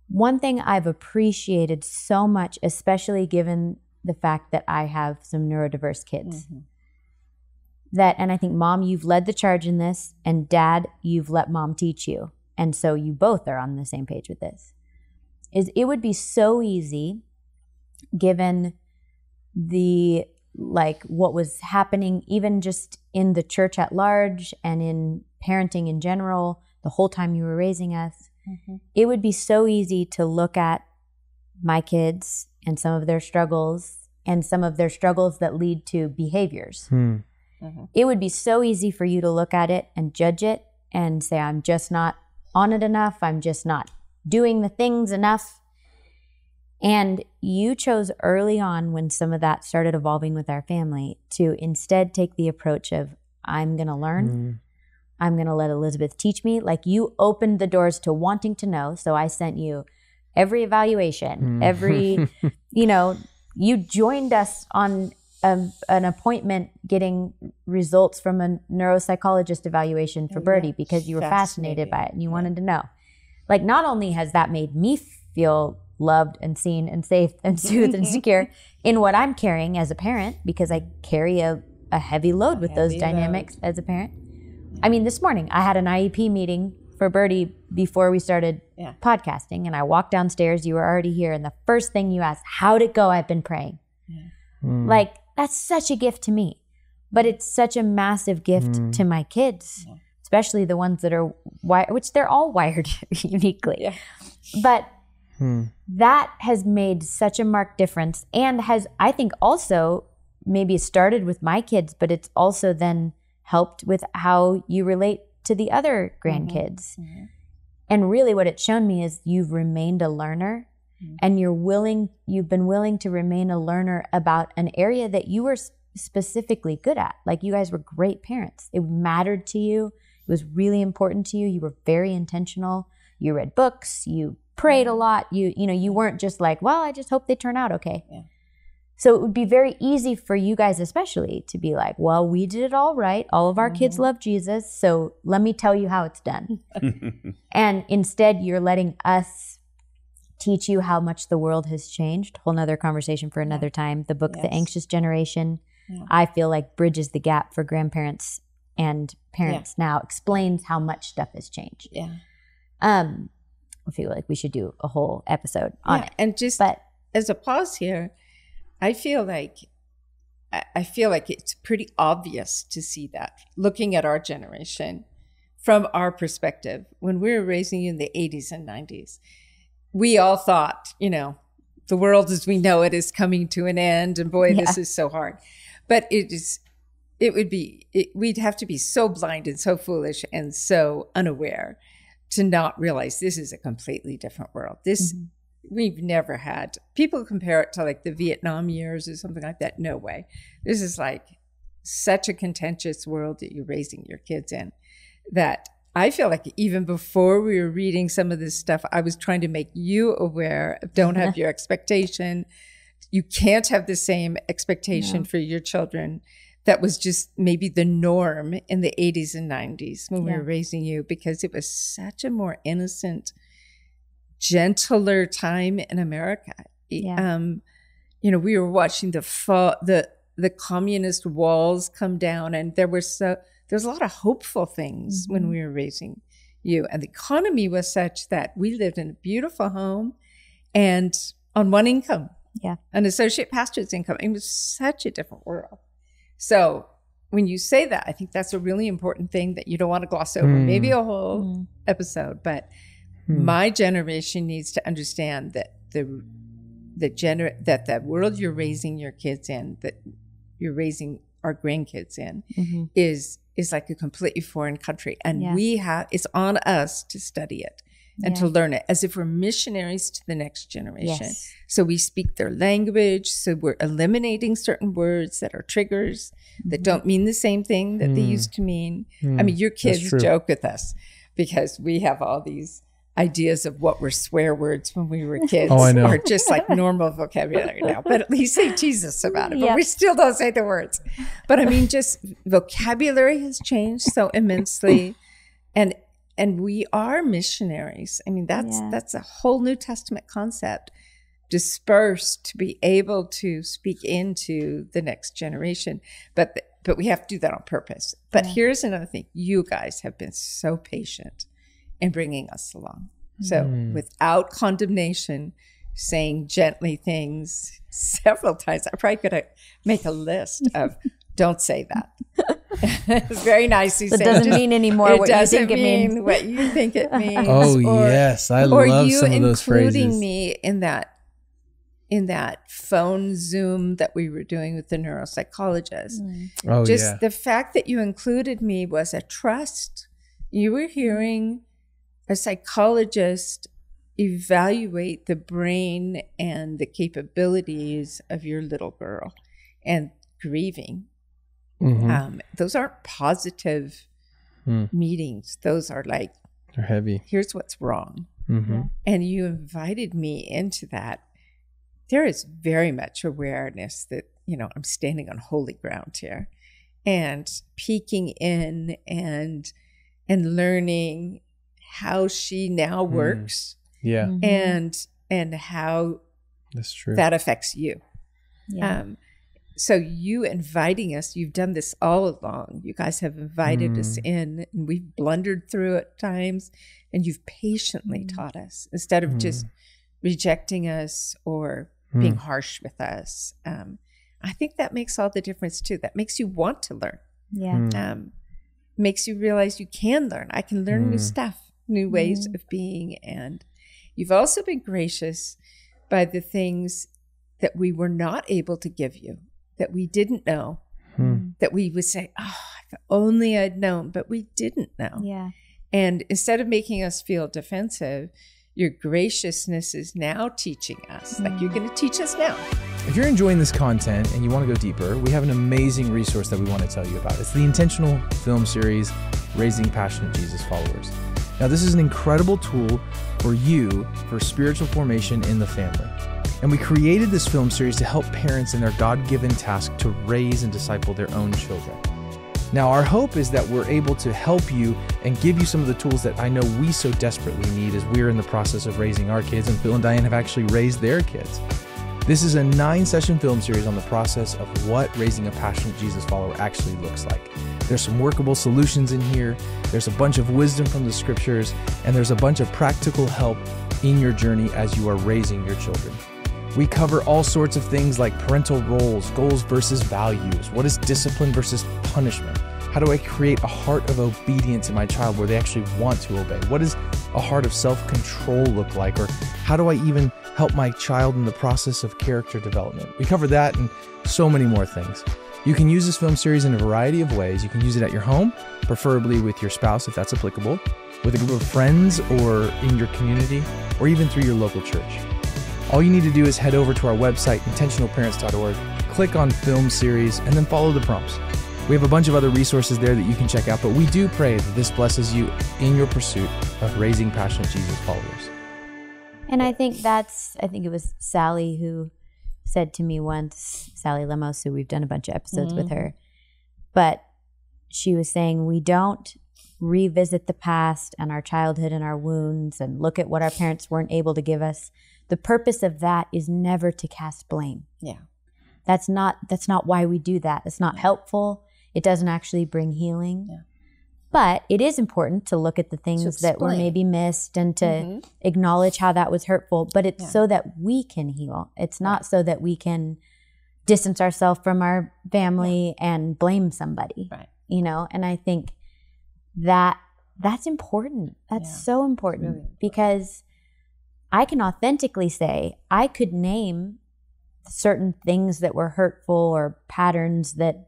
one thing I've appreciated so much, especially given the fact that I have some neurodiverse kids. And I think, Mom, you've led the charge in this, and Dad, you've let Mom teach you. And so you both are on the same page with this. Is it would be so easy, given the what was happening even just in the church at large and in parenting in general, the whole time you were raising us, it would be so easy to look at my kids and some of their struggles that lead to behaviors. It would be so easy for you to look at it and judge it and say, I'm just not on it enough. I'm just not doing the things enough. And you chose early on, when some of that started evolving with our family, to instead take the approach of, I'm going to learn. I'm going to let Elizabeth teach me. Like, you opened the doors to wanting to know. So I sent you every evaluation, every, you know, you joined us on an appointment getting results from a neuropsychologist evaluation for Birdie because you were fascinated by it and you wanted to know. Like, not only has that made me feel loved and seen and safe and soothed and secure in what I'm carrying as a parent, because I carry a heavy load with those dynamics as a parent. I mean, this morning I had an IEP meeting for Birdie before we started podcasting, and I walked downstairs. You were already here, and the first thing you asked, how'd it go? I've been praying. Like, that's such a gift to me, but it's such a massive gift to my kids, especially the ones that are which they're all wired uniquely. But that has made such a marked difference, and has, I think, also maybe started with my kids, but it's also then helped with how you relate to the other grandkids. And really what it's shown me is you've remained a learner, and you've been willing to remain a learner about an area that you were specifically good at. Like, you guys were great parents. It mattered to you. It was really important to you. You were very intentional. You read books. You prayed a lot. You weren't just like, well, I just hope they turn out okay. So it would be very easy for you guys especially to be like, well, we did it all right. All of our kids love Jesus. So let me tell you how it's done. And instead, you're letting us teach you how much the world has changed. Whole nother conversation for another time. The book, The Anxious Generation, I feel like bridges the gap for grandparents and parents now, explains how much stuff has changed. Yeah. I feel like we should do a whole episode on it. And just as a pause here, I feel like it's pretty obvious to see that, looking at our generation from our perspective. When we were raising you in the 80s and 90s, we all thought, the world as we know it is coming to an end, and boy, this is so hard. But we'd have to be so blind and so foolish and so unaware to not realize this is a completely different world. We've never had, people compare it to like the Vietnam years or something like that. No way. This is like such a contentious world that you're raising your kids in, that I feel like even before we were reading some of this stuff, I was trying to make you aware of, don't have your expectation. You can't have the same expectation for your children. That was just maybe the norm in the 80s and 90s when we were raising you, because it was such a more innocent, gentler time in America. Yeah. We were watching the communist walls come down, and there's a lot of hopeful things when we were raising you. And the economy was such that we lived in a beautiful home and on one income, an associate pastor's income. It was such a different world. So when you say that, I think that's a really important thing that you don't want to gloss over. Maybe a whole episode, but my generation needs to understand that that the world you're raising your kids in, that you're raising our grandkids in, is like a completely foreign country, and it's on us to study it and to learn it as if we're missionaries to the next generation. Yes. So we speak their language. So we're eliminating certain words that are triggers that don't mean the same thing that they used to mean. I mean, your kids joke with us because we have all these ideas of what were swear words when we were kids, or just like normal vocabulary now. But at least they tease us about it. But we still don't say the words. But I mean, just vocabulary has changed so immensely, and we are missionaries. I mean, that's a whole New Testament concept, dispersed to be able to speak into the next generation. But we have to do that on purpose. But here's another thing: you guys have been so patient in bringing us along. So without condemnation, saying gently things several times. I probably could make a list of, don't say that. It's very nice. It doesn't mean anymore what you think it means. What you think it means. Oh, yes. I love some of those phrases. Or you including me in that phone Zoom that we were doing with the neuropsychologist. Just the fact that you included me was a trust. You were hearing a psychologist evaluate the brain and the capabilities of your little girl and grieving. Those aren't positive meetings. Those are like, they're heavy. Here's what's wrong. And you invited me into that. There is very much awareness that, I'm standing on holy ground here, and peeking in and learning how she now works. And how that's true. That affects you. So you inviting us, you've done this all along. You guys have invited us in, and we've blundered through at times, and you've patiently taught us instead of just rejecting us or being harsh with us. I think that makes all the difference too. That makes you want to learn. Makes you realize you can learn. I can learn new stuff, new ways of being. And you've also been gracious by the things that we were not able to give you, that we didn't know, that we would say, oh, if only I'd known, but we didn't know. And instead of making us feel defensive, your graciousness is now teaching us, like you're going to teach us now. If you're enjoying this content and you want to go deeper, we have an amazing resource that we want to tell you about. It's the Intentional film series, Raising Passionate Jesus Followers. Now, this is an incredible tool for you for spiritual formation in the family. And we created this film series to help parents in their God-given task to raise and disciple their own children. Now, our hope is that we're able to help you and give you some of the tools that I know we so desperately need as we're in the process of raising our kids, and Phil and Diane have actually raised their kids. This is a 9-session film series on the process of what raising a passionate Jesus follower actually looks like. There's some workable solutions in here, there's a bunch of wisdom from the scriptures, and there's a bunch of practical help in your journey as you are raising your children. We cover all sorts of things like parental roles, goals versus values, what is discipline versus punishment, how do I create a heart of obedience in my child where they actually want to obey, what does a heart of self-control look like, or how do I even help my child in the process of character development. We cover that and so many more things. You can use this film series in a variety of ways. You can use it at your home, preferably with your spouse if that's applicable, with a group of friends or in your community, or even through your local church. All you need to do is head over to our website, intentionalparents.org, click on film series, and then follow the prompts. We have a bunch of other resources there that you can check out, but we do pray that this blesses you in your pursuit of raising passionate Jesus followers. And I think it was Sally who said to me once, Sally Lemos, who we've done a bunch of episodes with her, but she was saying we don't revisit the past and our childhood and our wounds and look at what our parents weren't able to give us. The purpose of that is never to cast blame. Yeah. That's not why we do that. It's not helpful. It doesn't actually bring healing. Yeah. But it is important to look at the things that were maybe missed and to acknowledge how that was hurtful. But it's so that we can heal. It's not so that we can distance ourselves from our family and blame somebody. Right. You know, and I think that's important. That's so important, really, because I can authentically say I could name certain things that were hurtful or patterns that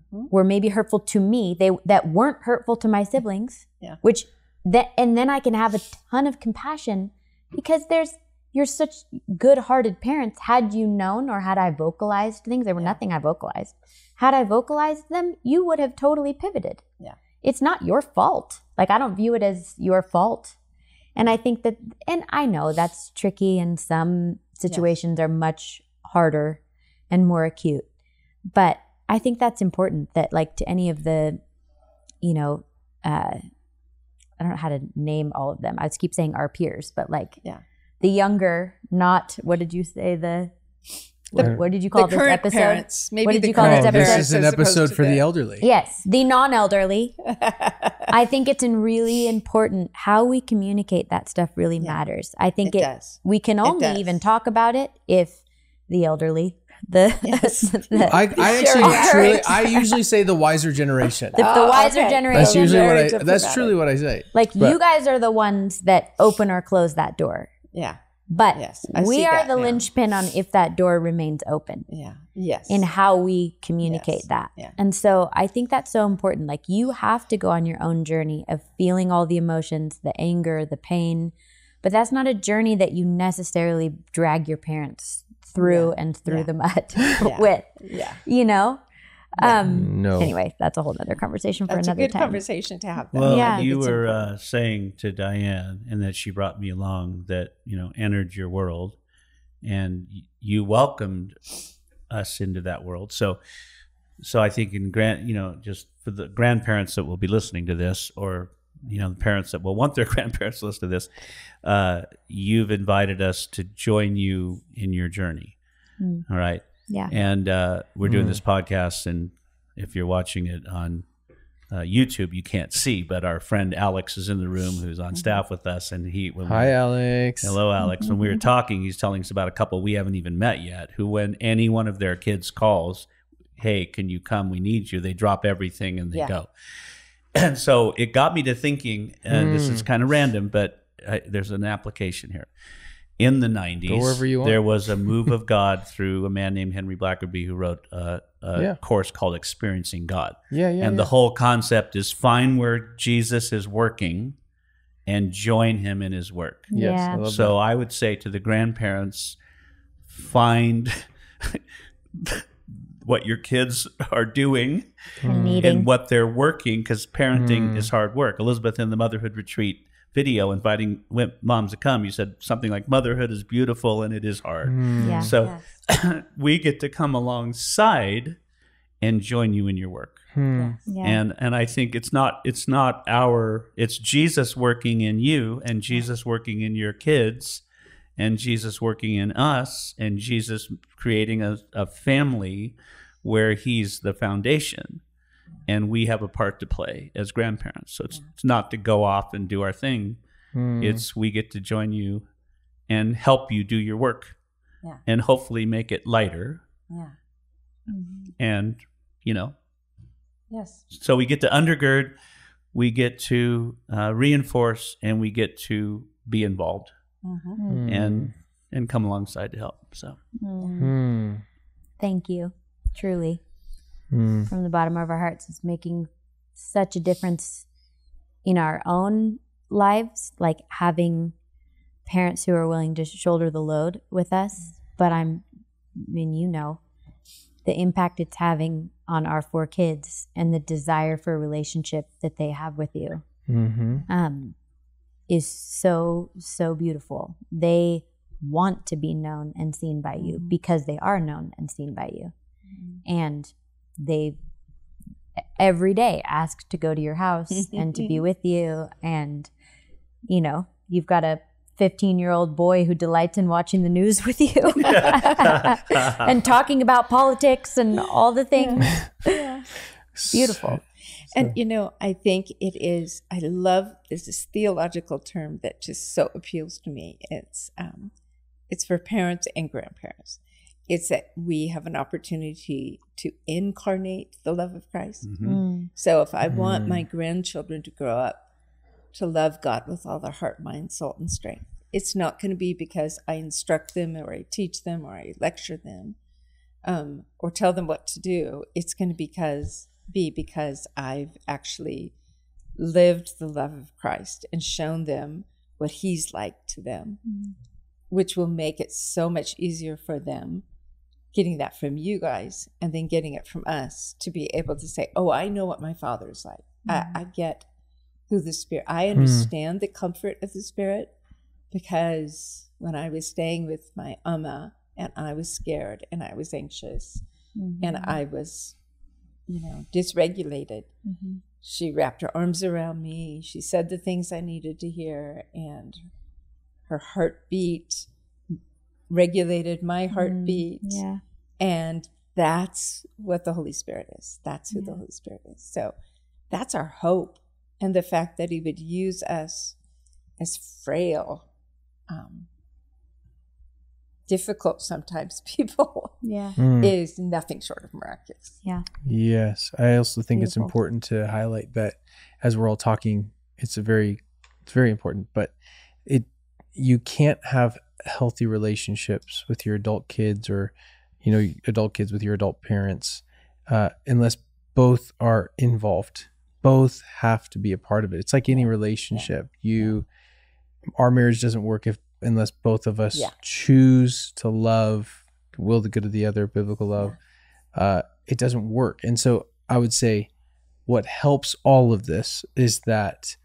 were maybe hurtful to me, that weren't hurtful to my siblings, and then I can have a ton of compassion because you're such good-hearted parents. Had you known, or had I vocalized things, there were nothing I vocalized. Had I vocalized them, you would have totally pivoted. Yeah. It's not your fault. Like, I don't view it as your fault. And I think that, and I know that's tricky, and some situations are much harder and more acute, but I think that's important, that like to any of the, I don't know how to name all of them. I just keep saying our peers, but like the younger, not, what did you say? What did you call this episode? Parents. Maybe what did you call this episode? This is an episode for the elderly. Yes, the non-elderly. I think it's really important how we communicate that stuff really matters. I think it does. We can only even talk about it if the elderly, I usually say the wiser generation. The wiser generation. That's usually that's truly what I say. Like, you guys are the ones that open or close that door. Yeah. But we are the linchpin on if that door remains open. Yeah. Yes. In how we communicate that. Yeah. And so I think that's so important. Like, you have to go on your own journey of feeling all the emotions, the anger, the pain. But that's not a journey that you necessarily drag your parents through and through the mud with. Yeah. You know? No. Anyway, that's a whole other conversation for another time. That's a good conversation to have. Well, you were saying to Diane, and that she brought me along, that, entered your world, and you welcomed us into that world. So I think just for the grandparents that will be listening to this, or the parents that will want their grandparents to listen to this, you've invited us to join you in your journey. All right. Yeah. And we're doing this podcast, and if you're watching it on YouTube, you can't see, but our friend Alex is in the room, who's on staff with us. And Hi, Alex. Hello, Alex. When we were talking, he's telling us about a couple we haven't even met yet, who, when any one of their kids calls, hey, can you come? We need you. They drop everything and they go. And so it got me to thinking, and this is kind of random, but there's an application here. In the 90s, there was a move of God through a man named Henry Blackerby, who wrote a course called Experiencing God. The whole concept is find where Jesus is working and join him in his work. So I would say to the grandparents, find what your kids are doing and what they're working, because parenting is hard work. Elizabeth, in the Motherhood Retreat video inviting moms to come, you said something like, motherhood is beautiful and it is hard. We get to come alongside and join you in your work. And I think it's Jesus working in you and Jesus working in your kids, and Jesus working in us, and Jesus creating a family where he's the foundation, and we have a part to play as grandparents. So it's not to go off and do our thing. It's we get to join you and help you do your work, and hopefully make it lighter. And, so we get to undergird, we get to reinforce, and we get to be involved and come alongside to help. So thank you, truly, from the bottom of our hearts. It's making such a difference in our own lives, like having parents who are willing to shoulder the load with us. But the impact it's having on our 4 kids and the desire for a relationship that they have with you is so, so beautiful. They want to be known and seen by you because they are known and seen by you. And they every day ask to go to your house and to be with you. And, you've got a 15-year-old boy who delights in watching the news with you and talking about politics and all the things. Beautiful. And, I think I love this theological term that just so appeals to me. It's for parents and grandparents. It's that we have an opportunity to incarnate the love of Christ. So if I want my grandchildren to grow up to love God with all their heart, mind, soul, and strength, it's not going to be because I instruct them or I teach them or I lecture them or tell them what to do. It's going to be because I've actually lived the love of Christ and shown them what he's like to them, which will make it so much easier for them getting that from you guys and then getting it from us to be able to say, oh, I know what my Father's like. I get who the Spirit, I understand the comfort of the Spirit, because when I was staying with my Amma and I was scared and I was anxious and I was, dysregulated, she wrapped her arms around me. She said the things I needed to hear, and her heartbeat regulated my heartbeat. And that's what the Holy Spirit is. That's who the Holy Spirit is. So that's our hope. And the fact that he would use us as frail, difficult sometimes people is nothing short of miraculous. Yes. I also think it's important to highlight that as we're all talking, it's very important, but you can't have healthy relationships with your adult kids or, adult kids with your adult parents, unless both are involved. Both have to be a part of it. It's like any relationship. Our marriage doesn't work unless both of us choose to love, will the good of the other, biblical love. It doesn't work. And so I would say what helps all of this is that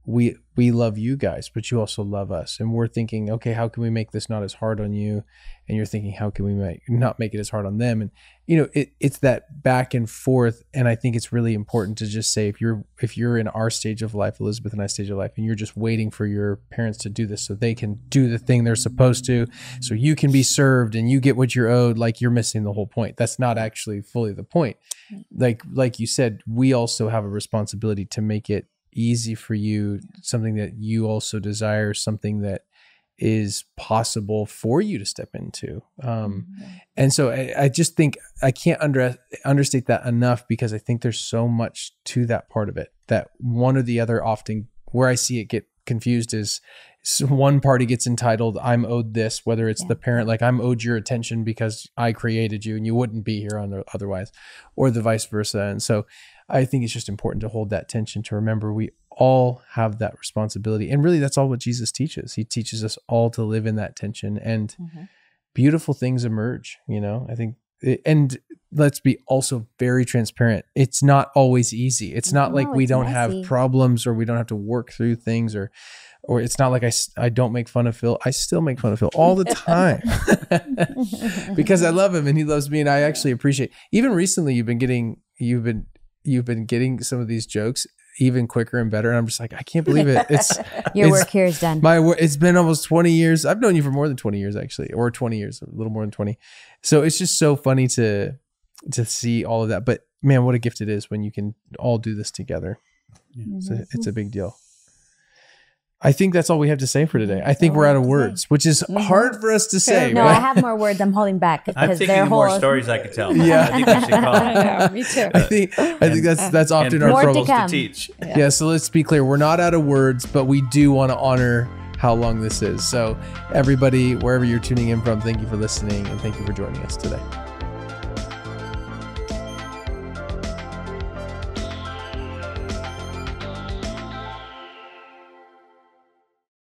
we love you guys, but you also love us. And we're thinking, okay, how can we make this not as hard on you? And you're thinking, how can we not make it as hard on them? And, it's that back and forth. And I think it's really important to just say, if you're in our stage of life, Elizabeth and I stage of life, and you're just waiting for your parents to do this so they can do the thing they're supposed to, so you can be served and you get what you're owed, like you're missing the whole point. That's not actually fully the point. Like you said, we also have a responsibility to make it easy for you, something that you also desire, something that is possible for you to step into. And so I just think I can't understate that enough, because I think there's so much to that part of it, that one or the other often, where I see it get confused is one party gets entitled, I'm owed this, whether it's the parent, like I'm owed your attention because I created you and you wouldn't be here otherwise, or the vice versa. And so I think it's just important to hold that tension, to remember we all have that responsibility. And really, that's all what Jesus teaches. He teaches us all to live in that tension, and beautiful things emerge, I think. And let's be also very transparent. It's not always easy. It's not like we don't have problems, or we don't have to work through things, or it's not like I don't make fun of Phil. I still make fun of Phil all the time because I love him and he loves me. And I actually appreciate, even recently, you've been getting some of these jokes. even quicker and better. And I'm just like, I can't believe it. Your work here is done. It's been almost 20 years. I've known you for more than 20 years, actually, or 20 years, a little more than 20. So it's just so funny to see all of that. But man, what a gift it is when you can all do this together. So it's a big deal. I think that's all we have to say for today. I think we're out of words, which is hard for us to say. No, right? I have more words. I'm holding back. I'm thinking of more stories I could tell. Yeah. I think we should call it. I know, me too. I think that's often and our More to problem. come. to teach. Yeah, so let's be clear. We're not out of words, but we do want to honor how long this is. So everybody, wherever you're tuning in from, thank you for listening and thank you for joining us today.